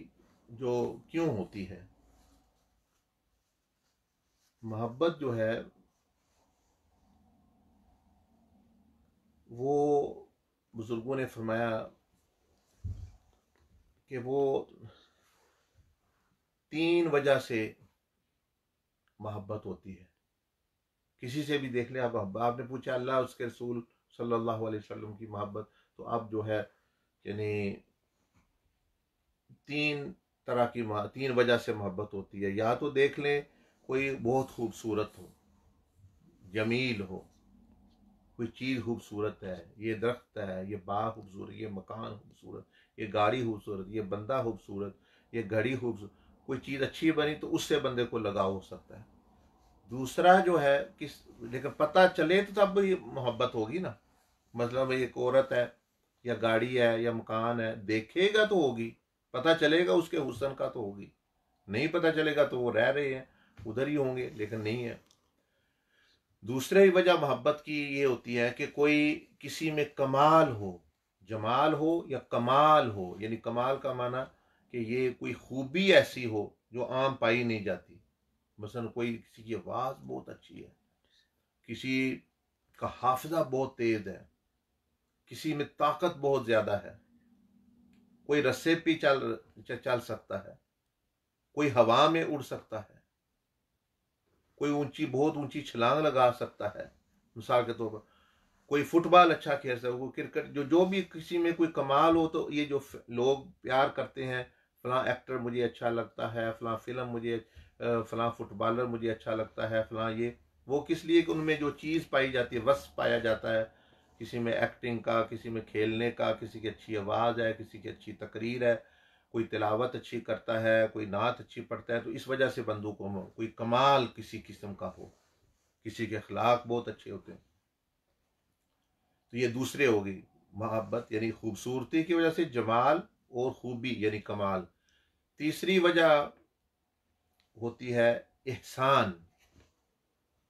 जो क्यों होती है, मोहब्बत जो है वो बुजुर्गों ने फरमाया कि वो 3 वजह से मोहब्बत होती है। किसी से भी देख ले आप, आपने पूछा अल्लाह उसके रसूल सल्लल्लाहु अलैहि वसल्लम की मोहब्बत, तो अब जो है यानी 3 वजह से मोहब्बत होती है। या तो देख लें कोई बहुत खूबसूरत हो, जमील हो, कोई चीज़ खूबसूरत है, ये दरख्त है, ये बाग खूबसूरत, ये मकान खूबसूरत, ये गाड़ी खूबसूरत, ये बंदा खूबसूरत, ये घड़ी खूबसूरत, कोई चीज़ अच्छी बनी तो उससे बंदे को लगाव हो सकता है। दूसरा जो है किस, लेकिन पता चले तो तब ये मोहब्बत होगी ना। मतलब एक औरत है या गाड़ी है या मकान है, देखेगा तो होगी, पता चलेगा उसके हुस्न का तो होगी, नहीं पता चलेगा तो वो रह रहे हैं उधर ही होंगे, लेकिन नहीं है। दूसरी वजह मोहब्बत की ये होती है कि कोई किसी में कमाल हो, जमाल हो या कमाल हो, यानी कमाल का माना कि ये कोई खूबी ऐसी हो जो आम पाई नहीं जाती। मसलन कोई किसी की आवाज़ बहुत अच्छी है, किसी का हाफिजा बहुत तेज है, किसी में ताकत बहुत ज्यादा है, कोई रस्से पे चल सकता है, कोई हवा में उड़ सकता है, कोई बहुत ऊंची छलांग लगा सकता है। मिसाल के तौर पर कोई फुटबॉल अच्छा खेल सकता है, कोई क्रिकेट, जो भी किसी में कोई कमाल हो, तो ये जो लोग प्यार करते हैं, फलां एक्टर मुझे अच्छा लगता है, फलां फिल्म मुझे, फलां फुटबॉलर मुझे अच्छा लगता है, फलां ये, वो किस लिए कि उनमें जो चीज़ पाई जाती है, वस्फ पाया जाता है, किसी में एक्टिंग का, किसी में खेलने का, किसी की अच्छी आवाज़ है, किसी की अच्छी तकरीर है, कोई तिलावत अच्छी करता है, कोई नात अच्छी पढ़ता है, तो इस वजह से बंदों को कोई कमाल किसी किस्म का हो, किसी के अखलाक बहुत अच्छे होते हैं। तो ये दूसरे होगी मोहब्बत, यानी खूबसूरती की वजह से, जमाल और खूबी यानी कमाल। तीसरी वजह होती है एहसान,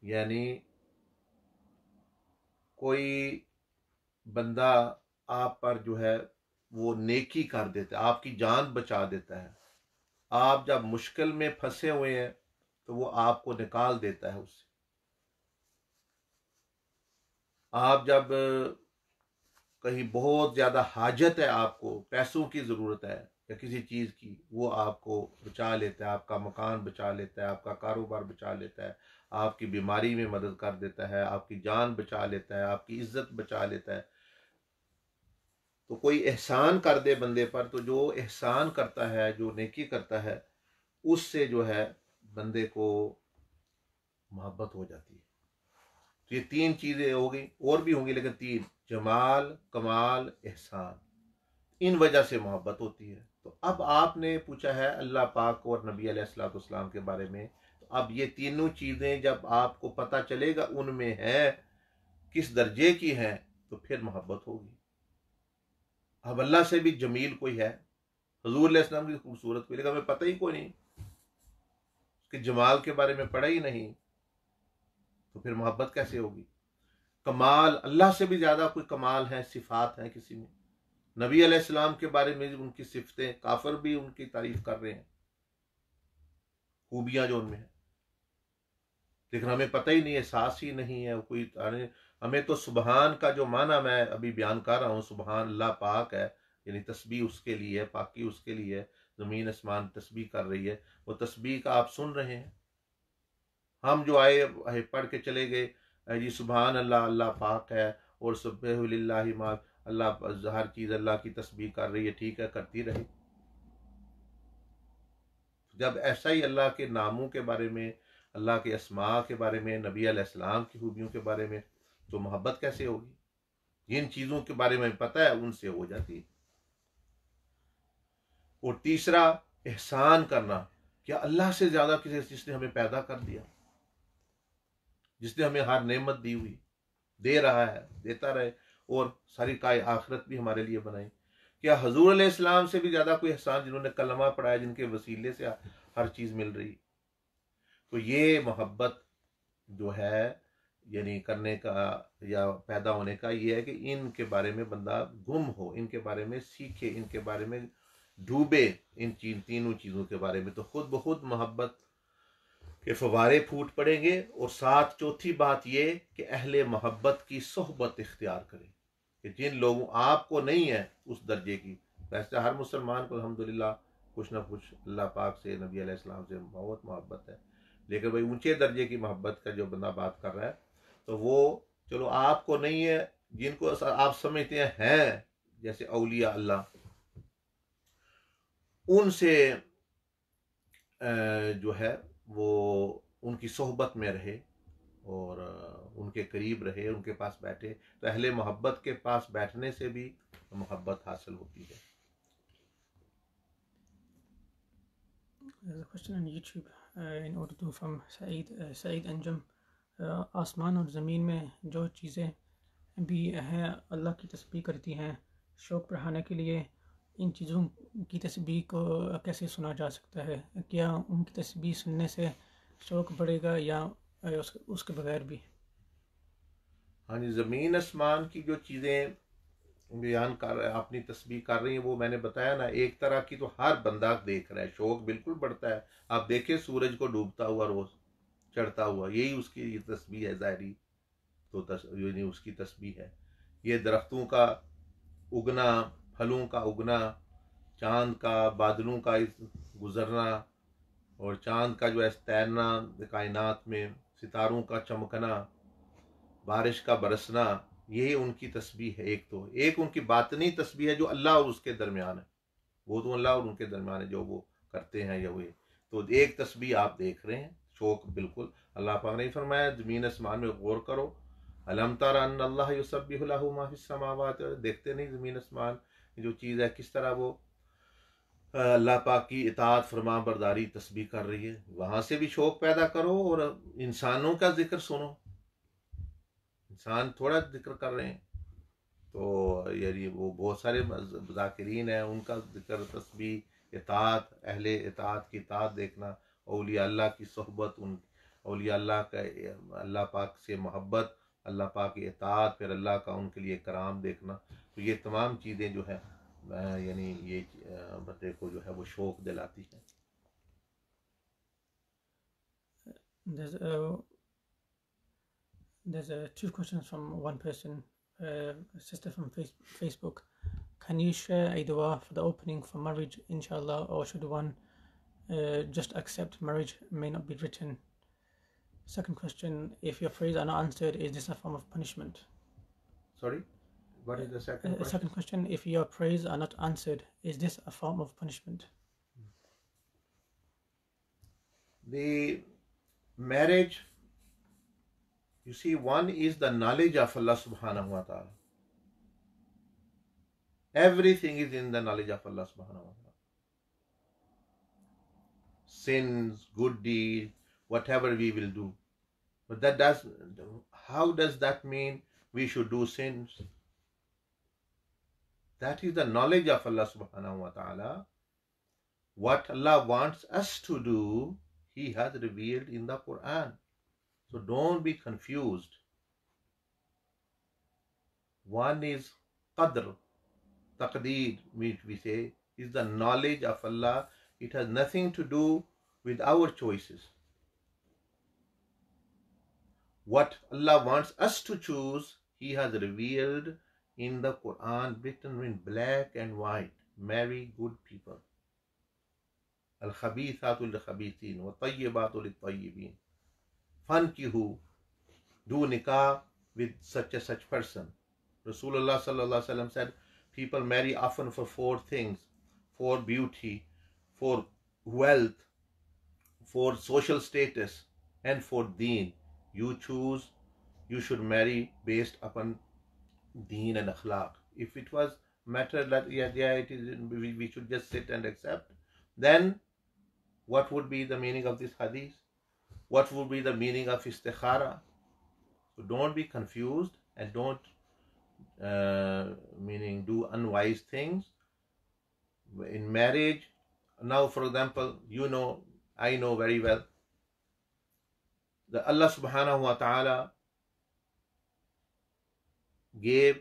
यानी कोई बंदा आप पर जो है वो नेकी कर देता है, आपकी जान बचा देता है। आप जब मुश्किल में फंसे हुए हैं तो वो आपको निकाल देता है उससे। आप जब कहीं बहुत ज्यादा हाजत है, आपको पैसों की जरूरत है या किसी चीज की, वो आपको बचा लेता है, आपका मकान बचा लेता है, आपका कारोबार बचा लेता है, आपकी बीमारी में मदद कर देता है, आपकी जान बचा लेता है, आपकी इज्जत बचा लेता है। तो कोई एहसान कर दे बंदे पर, तो जो एहसान करता है, जो नेकी करता है, उससे जो है बंदे को मोहब्बत हो जाती है। तो ये 3 चीजें हो गई, और भी होंगी लेकिन 3, जमाल, कमाल, एहसान, इन वजह से मोहब्बत होती है। तो अब आपने पूछा है अल्लाह पाक और नबी अलैहिस्सलाम के बारे में, तो अब ये तीनों चीजें जब आपको पता चलेगा उनमें है किस दर्जे की है, तो फिर मोहब्बत होगी। अब अल्लाह से भी जमील कोई है, हजूर अलैहिस्सलाम की खूबसूरत कोई, लेकिन हमें पता ही कोई नहीं, उसके जमाल के बारे में पढ़ा ही नहीं, तो फिर मोहब्बत कैसे होगी। कमाल, अल्लाह से भी ज्यादा कोई कमाल है, सिफात है किसी में। नबी अलैहिस्सलाम के बारे में उनकी सिफतें, काफिर भी उनकी तारीफ कर रहे हैं, खूबियां जो उनमें है। लेकिन हमें पता ही नहीं, एहसास ही नहीं है कोई। हमें तो सुबहान का जो माना मैं अभी बयान कर रहा हूँ, सुबहान अल्लाह पाक है, यानी तस्बीह उसके लिए है, पाकी उसके लिए है, ज़मीन आसमान तस्बीह कर रही है, वो तस्बीह का आप सुन रहे हैं। हम जो आए पढ़ के चले गए जी सुबहान अल्लाह, अल्लाह पाक है, और सुब्ह लिल्लाहि मा, अल्लाह हर चीज़ अल्लाह की तस्बीह कर रही है, ठीक है, करती रहे। जब ऐसा ही अल्लाह के नामों के बारे में, अल्लाह के अस्मा के बारे में, नबी अलैहिस्सलाम की खूबियों के बारे में, तो मोहब्बत कैसे होगी? जिन चीज़ों के बारे में पता है उनसे हो जाती है। और तीसरा, एहसान करना। क्या अल्लाह से ज़्यादा किसी, जिसने हमें पैदा कर दिया, जिसने हमें हर नेमत दी हुई, दे रहा है, देता रहे, और सारी काय आखिरत भी हमारे लिए बनाई। क्या हजूर अलैहिस्सलाम से भी ज़्यादा कोई एहसान, जिन्होंने कलमा पढ़ाया, जिनके वसीले से हर चीज़ मिल रही। तो ये मोहब्बत जो है यानी करने का या पैदा होने का, ये है कि इनके बारे में बंदा गुम हो, इनके बारे में सीखे, इनके बारे में डूबे, इन तीनों चीज़ों के बारे में, तो खुद ब खुद मोहब्बत के फवारे फूट पड़ेंगे। और साथ चौथी बात ये कि अहले मोहब्बत की सोहबत इख्तियार करें, कि जिन लोगों, आपको नहीं है उस दर्जे की, वैसे हर मुसलमान को अल्हम्दुलिल्लाह कुछ ना कुछ अल्लाह पाक से, नबी अलैहिस्सलाम से बहुत मोहब्बत है, लेकिन भाई ऊंचे दर्जे की मोहब्बत का जो बंदा बात कर रहा है, तो वो चलो आपको नहीं है, जिनको आप समझते हैं जैसे औलिया अल्लाह, उनसे जो है वो उनकी सोहबत में रहे, और उनके करीब रहे, उनके पास बैठे, तो अहले मोहब्बत के पास बैठने से भी मोहब्बत हासिल होती है। There's a question on YouTube in Urdu from Saeed Anjum. आसमान और ज़मीन में जो चीज़ें भी हैं अल्लाह की तस्बीह करती हैं, शौक़ बढ़ाने के लिए इन चीज़ों की तस्बीह को कैसे सुना जा सकता है? क्या उनकी तस्बीह सुनने से शौक़ बढ़ेगा या उसके बगैर भी? हाँ जी, ज़मीन आसमान की जो चीज़ें बयान कर अपनी तस्बीह कर रही है, वो मैंने बताया ना, एक तरह की तो हर बंदा देख रहा है, शौक बिल्कुल बढ़ता है। आप देखिए सूरज को डूबता हुआ, रोज चढ़ता हुआ, यही उसकी तस्बीह है ज़ाहिरी, तो ये उसकी तस्बीह है। ये दरख्तों का उगना, फलों का उगना, चांद का, बादलों का गुजरना, और चांद का जो है तैरना कायनात में, सितारों का चमकना, बारिश का बरसना, यही उनकी तस्बीह है। एक उनकी बातनी तस्बीह है जो अल्लाह और उसके दरमियान है, वो तो अल्लाह और उनके दरमियान है जो वो करते हैं या हुए। तो एक तस्बीह आप देख रहे हैं, शौक बिल्कुल। अल्लाह पाक ने फरमाया ज़मीन आसमान में गौर करो, अलम तरा अन्ना अल्लाह युसब्बिहु लहू मा फिस समावाति, देखते नहीं ज़मीन आसमान जो चीज़ है किस तरह वो अल्लाह पाक की इताअत फरमा बरदारी तस्बीह कर रही है। वहाँ से भी शौक पैदा करो, और इंसानों का जिक्र सुनो, इंसान थोड़ा जिक्र कर रहे हैं, तो यानी वो बहुत सारे ज़ाकिरीन हैं, उनका जिक्र, तस्बीह, इताअत, अहले इताअत की इताअत देखना, औलिया अल्लाह की सोहबत, उन औलिया अल्लाह का, अल्लाह पाक से मोहब्बत, अल्लाह पाक की इताअत, फिर अल्लाह का उनके लिए कराम देखना, तो ये तमाम चीज़ें जो है यानी ये बंदे को जो है वो शौक दिलाती हैं। There's two questions from one person, sister from Facebook. Can you share a dua for the opening for marriage, inshallah, or should one just accept marriage may not be written? Second question, if your prayers are not answered, is this a form of punishment? Sorry, what is the second question? Second question, if your prayers are not answered, is this a form of punishment? The marriage, you see, one is the knowledge of Allah subhanahu wa ta'ala. Everything is in the knowledge of Allah subhanahu wa ta'ala. Sins, good deeds, whatever we will do. But how does that mean we should do sins? That is the knowledge of Allah subhanahu wa ta'ala. What Allah wants us to do, He has revealed in the Quran. So don't be confused. One is qadr, taqdeer, which we say, is the knowledge of Allah. It has nothing to do with our choices. what Allah wants us to choose, He has revealed in the Quran, written in black and white. Marry good people. Al-khabithatu lil-khabithin wa tayyibatu lit-tayyibin. Fankihu, do nikah with such a such person. Rasulullah sallallahu alaihi wasallam said, people marry often for four things: for beauty, for wealth, for social status, and for deen. You choose, you should marry based upon deen and akhlaq. If it was matter that it is, we should just sit and accept, then what would be the meaning of this hadith? What would be the meaning of istikhara? So don't be confused and don't meaning do unwise things in marriage. Now, for example, you know, I know very well that Allah subhanahu wa ta'ala gave,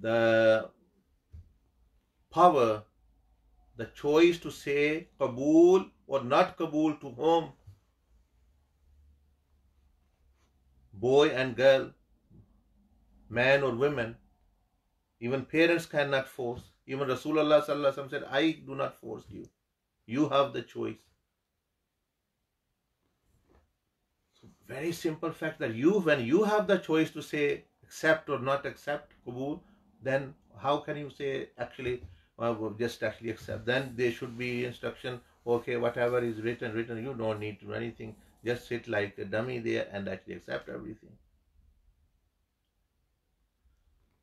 the power, the choice to say Qabool or not Qabool to whom? Boy and girl, man or women. Even parents cannot force. Even Rasulullah sallallahu alaihi wasallam said, I do not force you. You have the choice. So very simple fact that when you have the choice to say accept or not accept Qabool, then how can you say actually just actually accept? Then there should be instruction, okay, whatever is written, you don't need to do anything. Just sit like a dummy there and actually accept everything.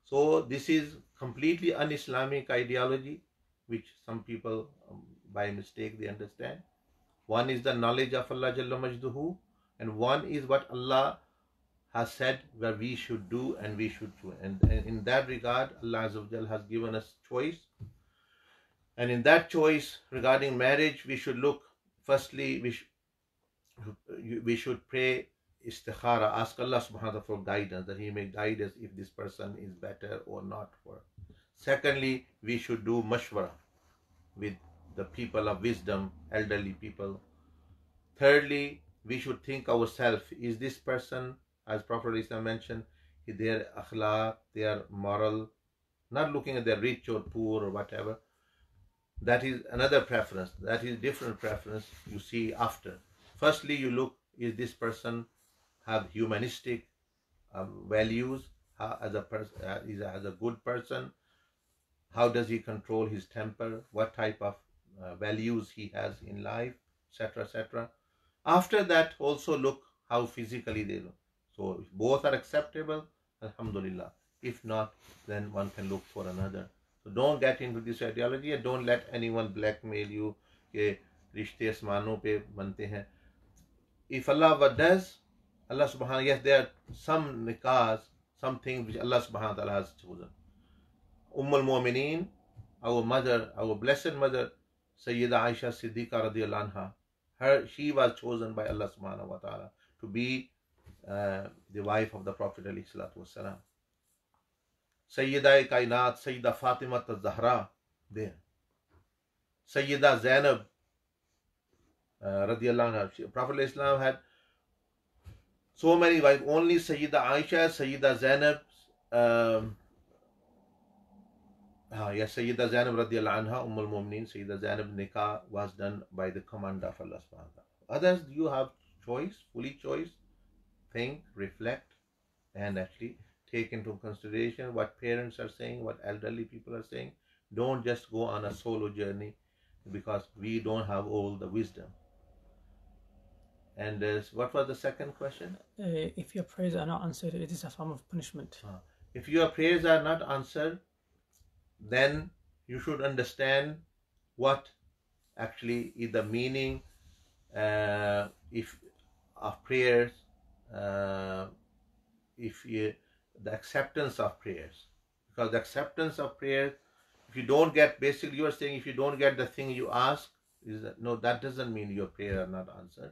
So this is completely un-Islamic ideology, which some people by mistake they understand. One is the knowledge of Allah Jalla Majduhu, and one is what Allah has said where we should do and we should do. And in that regard, Allah Azza wa Jalla has given us choice. And in that choice regarding marriage, we should look, firstly, we should pray istikhara, ask Allah subhanahu wa ta'ala for guidance, that He may guide us if this person is better or not for. Secondly, we should do mashwara with the people of wisdom, elderly people. Thirdly, we should think ourselves, is this person, as Prophet Islam mentioned, their akhlaq, their moral, not looking at their rich or poor or whatever. That is another preference. That is different preference you see after. Firstly, you look, is this person have humanistic values as a person, as a good person? How does he control his temper? What type of values he has in life, etc., etc. After that, also look how physically they look. So if both are acceptable, alhamdulillah. If not, then one can look for another. So don't get into this ideology and don't let anyone blackmail you कि रिश्ते आसमानों पे बनते हैं. If Allah does, Allah subhanahu, yes, there are some nikahs, some things which Allah subhanahu wa ta'ala has chosen. Al-Mu'mineen, our mother, our blessed mother, Sayyida Aisha Siddiqa radiyallahu anha, she was chosen by Allah subhanahu wa ta'ala to be the wife of the Prophet alayhi salatu wasalam. Sayyida Kainat, Sayyida Fatima al-Zahra, there. Sayyida Zainab radiyallahu anha, Prophet Islam had so many wives. Only Sayyida Aisha, Sayyida Zainab, Sayyida Zainab radiyallahu anha, Al-Mu'mineen, Sayyida Zainab nikah was done by the command of Allah subhanahu wa ta'ala. Others, you have choice, fully choice. Think, reflect, and actually take into consideration what parents are saying, what elderly people are saying. Don't just go on a solo journey because we don't have all the wisdom. And what was the second question? If your prayers are not answered, it is a form of punishment. If your prayers are not answered, then you should understand what actually is the meaning if of prayers, the acceptance of prayers. Because the acceptance of prayers, if you don't get, basically you are saying if you don't get the thing you ask, no, that doesn't mean your prayer are not answered.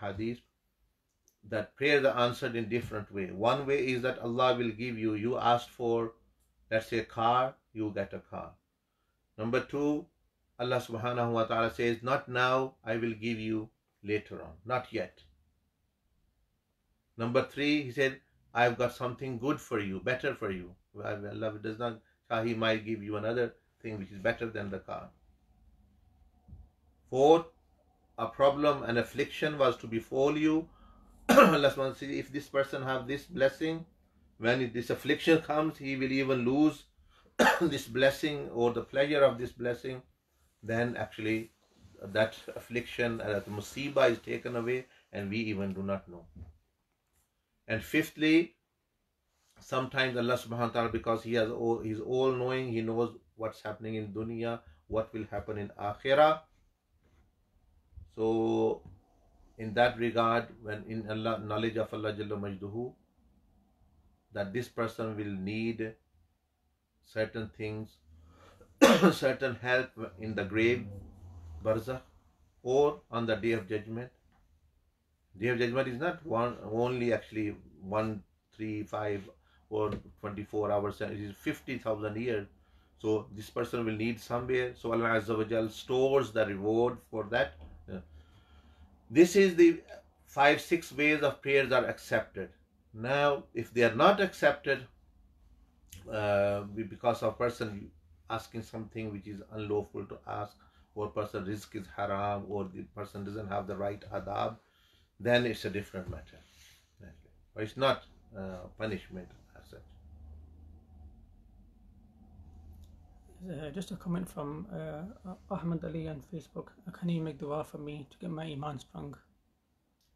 hadith that prayers are answered in different way. One way is that Allah will give you, asked for, let's say, a car, you get a car. Number two, Allah subhanahu wa ta'ala says, not now, I will give you later on, not yet. Number 3, he said, I've got something good for you, better for you. Allah does not, he might give you another thing which is better than the car. 4, a problem, an affliction was to befall you. Allah subhanahu says, if this person have this blessing, when this affliction comes, he will even lose this blessing or the pleasure of this blessing. Then actually that affliction, that musibah is taken away and we even do not know. And 5thly, sometimes Allah subhanahu wa ta'ala, because He's all knowing, He knows what's happening in dunya, what will happen in akhirah. So in that regard, when in Allah, knowledge of Allah Jalla Majduhu, that this person will need certain things, certain help in the grave, barzakh, or on the Day of Judgment. Day of Judgment is not only actually 1, 3, 5 or 24 hours, it is 50,000 years. So this person will need somewhere. So Allah Azza wa Jal stores the reward for that. This is the 5-6 ways of prayers are accepted. Now, if they are not accepted, because of person asking something which is unlawful to ask, or person rizq is haram, or the person doesn't have the right adab, then it's a different matter. But it's not punishment as such. Just a comment from Ahmed Ali on Facebook. Can you make dua for me to get my iman strong?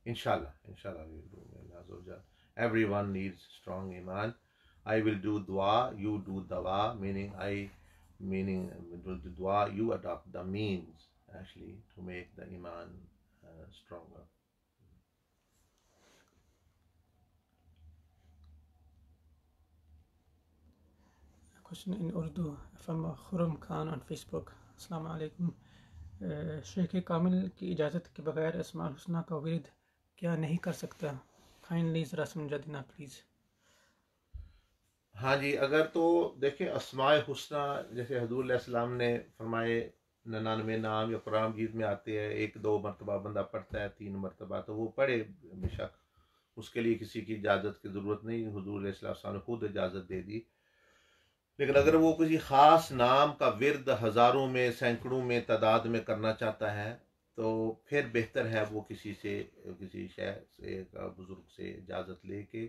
Inshallah we will do. Everyone needs strong iman. I will do dua, you do dawa, meaning will do dua, you adopt the means actually to make the iman stronger. A question in Urdu from Khurram Khan on Facebook. Assalamu alaikum. Sheikh कामिल की इजाज़त के बगैर अस्माउल हुस्ना का विर्द क्या नहीं कर सकता? Kindly ज़रा समझा देना प्लीज़. हाँ जी, अगर तो देखें अस्माए हुस्ना जैसे हुज़ूर अलैहिस्सलाम ने फरमाए 99 नाम या कुरान मजीद में आते हैं, 1-2 मरतबा बंदा पढ़ता है, 3 मरतबा तो वो पढ़े बेशक, उसके लिए किसी की इजाज़त की ज़रूरत नहीं, हुज़ूर अलैहिस्सलाम ने खुद इजाज़त दे दी. लेकिन अगर वो किसी ख़ास नाम का विर्द हज़ारों में, सैकड़ों में तादाद में करना चाहता है तो फिर बेहतर है वो किसी शेख से, बुज़ुर्ग से इजाज़त लेके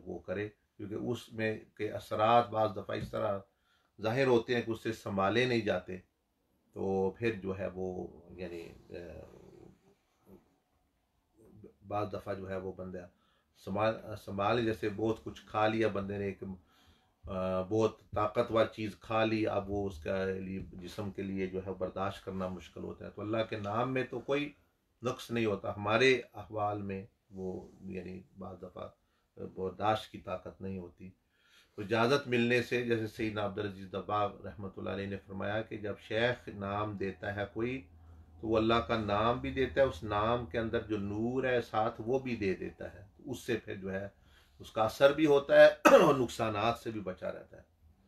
वो करे, क्योंकि उसमें के असरात बाज़ दफ़ा इस तरह ज़ाहिर होते हैं कि उससे संभाले नहीं जाते, तो फिर जो है वो यानी बाज़ दफ़ा जो है वो बंदा संभाल जैसे बहुत कुछ खा लिया बंदे ने, एक बहुत ताकतवर चीज़ खा ली, अब वो उसका लिए जिस्म के लिए जो है बर्दाश्त करना मुश्किल होता है. तो अल्लाह के नाम में तो कोई नुक्स नहीं होता, हमारे अहवाल में वो यानी बाज़ दफ़ा बर्दाश्त की ताकत नहीं होती. तो इजाज़त मिलने से, जैसे सैयदना अब्दुल अज़ीज़ दब्बाग़ रहमतुल्लाह अलैह ने फरमाया कि जब शेख नाम देता है कोई तो वो अल्लाह का नाम भी देता है, उस नाम के अंदर जो नूर है साथ वो भी दे देता है, तो उससे फिर जो है उसका असर भी होता है और नुकसानात से भी बचा रहता है.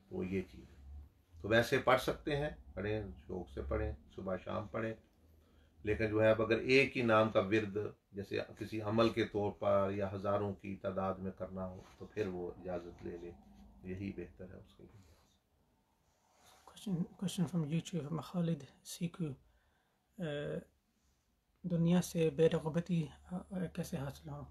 तो ये चीज़ है. तो वैसे पढ़ सकते हैं, पढ़ें, शौक से पढ़ें, सुबह शाम पढ़ें, लेकिन जो है अगर एक ही नाम का विर्द जैसे किसी अमल के तौर पर या हज़ारों की तादाद में करना हो तो फिर वो इजाज़त ले ले, यही बेहतर है उसके लिए. Question from YouTube from Khalid Siku. दुनिया से बेरग़बती कैसे हासिल हो?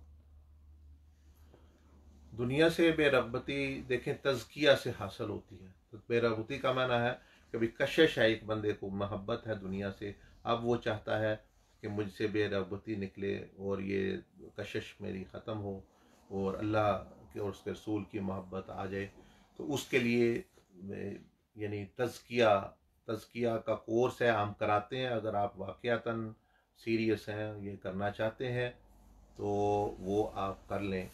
दुनिया से बेरग़बती देखें तज़किया से हासिल होती है. तो बेरग़बती का माना है कभी कशिश है, एक बंदे को मोहब्बत है दुनिया से, अब वो चाहता है कि मुझसे बेरग़बती निकले और ये कशिश मेरी ख़त्म हो और अल्लाह के और उसके रसूल की मोहब्बत आ जाए. तो उसके लिए यानी तज़किया का कोर्स है, हम कराते हैं. अगर आप वाक़यातन सीरियस हैं, ये करना चाहते हैं तो वो आप कर लें,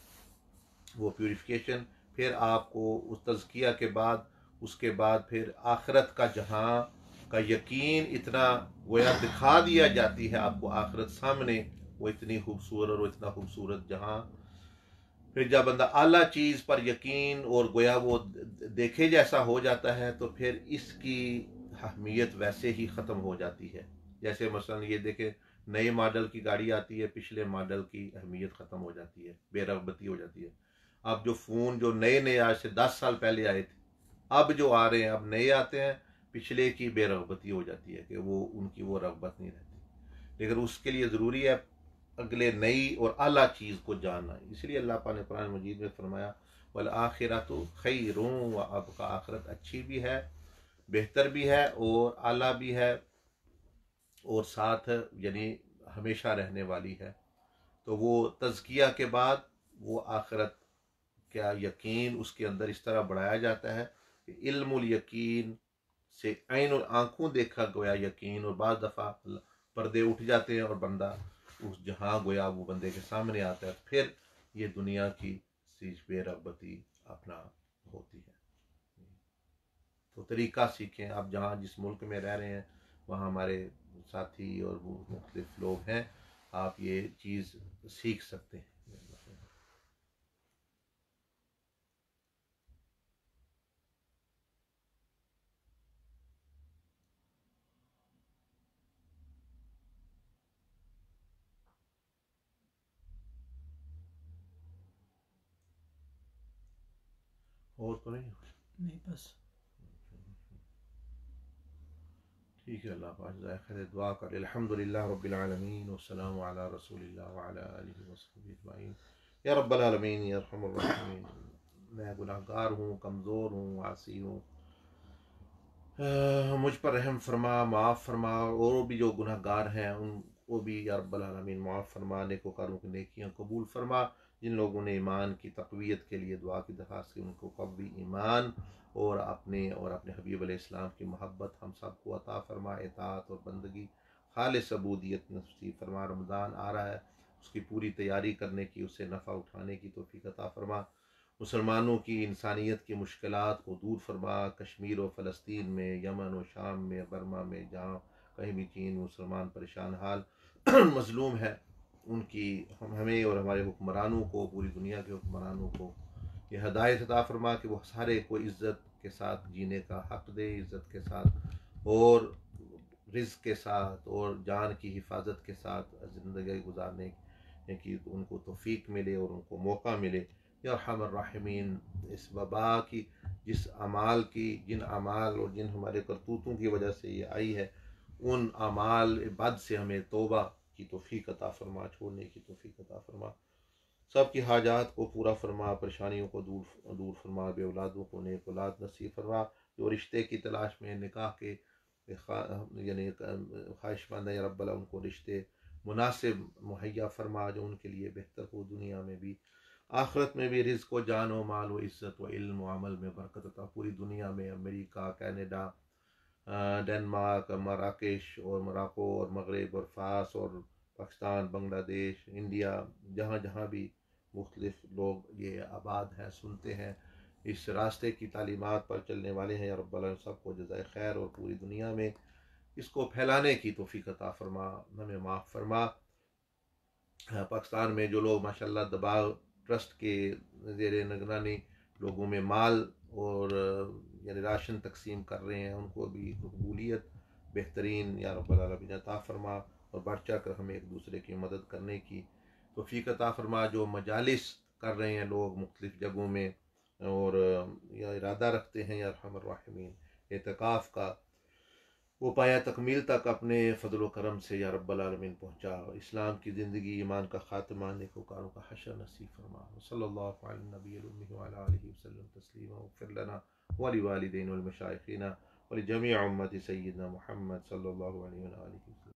वो प्यूरिफिकेशन. फिर आपको उस तज़किया के बाद उसके बाद फिर आखिरत का जहां का यकीन इतना गोया दिखा दिया जाती है आपको आखिरत सामने, वो इतनी खूबसूरत और इतना खूबसूरत जहां. फिर जब बंदा आला चीज़ पर यकीन और गोया वो देखे जैसा हो जाता है तो फिर इसकी अहमियत वैसे ही ख़त्म हो जाती है। जैसे मसलन ये देखें, नए मॉडल की गाड़ी आती है, पिछले मॉडल की अहमियत ख़त्म हो जाती है, बेरग़बती हो जाती है। अब जो फ़ोन जो नए नए आज से 10 साल पहले आए थे, अब जो आ रहे हैं, अब नए आते हैं, पिछले की बेरग़बती हो जाती है कि वो उनकी वो रग़बत नहीं रहती। लेकिन उसके लिए ज़रूरी है अगले नई और आला चीज़ को जानना। इसलिए अल्लाह पाक ने कुरान मजीद में फरमाया, वल आखिरतु खैरुन व अबका, आखिरत अच्छी भी है, बेहतर भी है और आला भी है और साथ यानी हमेशा रहने वाली है। तो वो तज़किया के बाद वो आखिरत क्या यकीन उसके अंदर इस तरह बढ़ाया जाता है कि इल्मुल यकीन से ऐन और आंखों देखा गया यकीन, और बाद दफ़ा पर्दे उठ जाते हैं और बंदा उस जहाँ गोया वो बंदे के सामने आता है, फिर ये दुनिया की चीज बेरग़बती अपना होती है। तो तरीका सीखें। आप जहाँ जिस मुल्क में रह रहे हैं वहाँ हमारे साथी और मुख्तलिफ लोग हैं, आप ये चीज़ सीख सकते हैं। और तो नहीं बस ठीक है। अल्लाह पाक जज़ाए खैर। दुआ कर अल्हम्दुलिल्लाह रब्बिल आलमीन वस्सलामु अला रसूलिल्लाह व अला आलिहि वसहबिहि अजमाइन। या रब्बल आलमीन या अरहमर राहिमीन, मैं गुनाहगार हूँ, कमज़ोर हूँ, आसी हूँ, मुझ पर रहम फरमा, माफ़ फरमा। और भी जो गुनाहगार हैं उनको भी या रब्बल आलमीन माफ़ फरमा, नेकोकारों की नेकियां कबूल फरमा। जिन लोगों ने ईमान की तक़वियत के लिए दुआ की दरख्वास्त की, उनको कवी ईमान और अपने हबीब अलैहिस्सलाम की मोहब्बत हम सबको अता फरमा। इताअत और बंदगी खालिस अबूदियत नसीब फरमा। रमज़ान आ रहा है, उसकी पूरी तैयारी करने की, उससे नफ़ा उठाने की तौफ़ीक़ अता फरमा। मुसलमानों की इंसानियत की मुश्किलात को दूर फरमा। कश्मीर और फ़लस्तीन में, यमन और शाम में, बर्मा में, जहाँ कहीं भी चीन मुसलमान परेशान हाल मज़लूम है, उनकी हमें और हमारे हुक्मरानों को, पूरी दुनिया के हुक्मरानों को ये हदायत अता फरमा कि वो सारे को इज़्ज़त के साथ जीने का हक़ दे, इज़्ज़त के साथ और रिज़्क़ के साथ और जान की हिफाजत के साथ ज़िंदगी गुजारने की उनको तौफ़ीक मिले और उनको मौका मिले। या अरहमर राहिमीन, इस वबा की जिन अमाल और जिन हमारे करतूतों की वजह से ये आई है, उन अमाल बद से हमें तौबा की तौफ़ीक अता फरमा, छोड़ने की तौफ़ीक अता फरमा। सब की हाजात को पूरा फरमा, परेशानियों को दूर फरमा, बे औलादों को नेक औलाद नसीब फरमा। जो रिश्ते की तलाश में, निकाह के यानी ख्वाहिशमंद या रब्बल, उनको रिश्ते मुनासिब मुहैया फरमा, जो उनके लिए बेहतर हो, दुनिया में भी आखिरत में भी। रिज़्क़ व जान व माल व इज़्ज़त व इल्म व अमल में बरकत अता। पूरी दुनिया में अमेरिका, कनाडा, डेनमार्क, मराकेश और मोरक्को और मगरब और फ़ास और पाकिस्तान, बांग्लादेश, इंडिया, जहाँ जहाँ भी मुख्तलिफ लोग ये आबाद हैं, सुनते हैं, इस रास्ते की तालीमात पर चलने वाले हैं, या रब्बल आलमीन सबको जज़ाए खैर और पूरी दुनिया में इसको फैलाने की तौफ़ीक अता फरमा, हमें माफ़ फरमा। पाकिस्तान में जो लोग माशाल्लाह दबाव ट्रस्ट के ज़ेरे निगरानी लोगों में माल और यानी राशन तकसीम कर रहे हैं, उनको भी कबूलियत बेहतरीन या रब्बल आलमीन अता फरमा और बढ़ चढ़ कर हमें एक दूसरे की मदद करने की तौफ़ीक अता फरमा। जो मजालिस कर रहे हैं लोग मुख्तलिफ़ जगहों में और या इरादा रखते हैं या अरहमर राहिमीन एतकाफ़ का, वो पाया तकमील तक अपने फ़ज़ल व करम से या रब्बल आलमीन पहुँचा। इस्लाम की ज़िंदगी, ईमान का ख़ात्मा, नेकोकारों का हशर नसीब फरमा। सल्लल्लाहु अला नबील उम्मी व अला आलिहि वसल्लम तस्लीमा। वग़फ़िर लना व लिवालिदैन वल मशाइख़िना व लिजमीअ उम्मति सय्यिदना मुहम्मद सल्लल्लाहु अलैहि व आलिहि वसल्लम।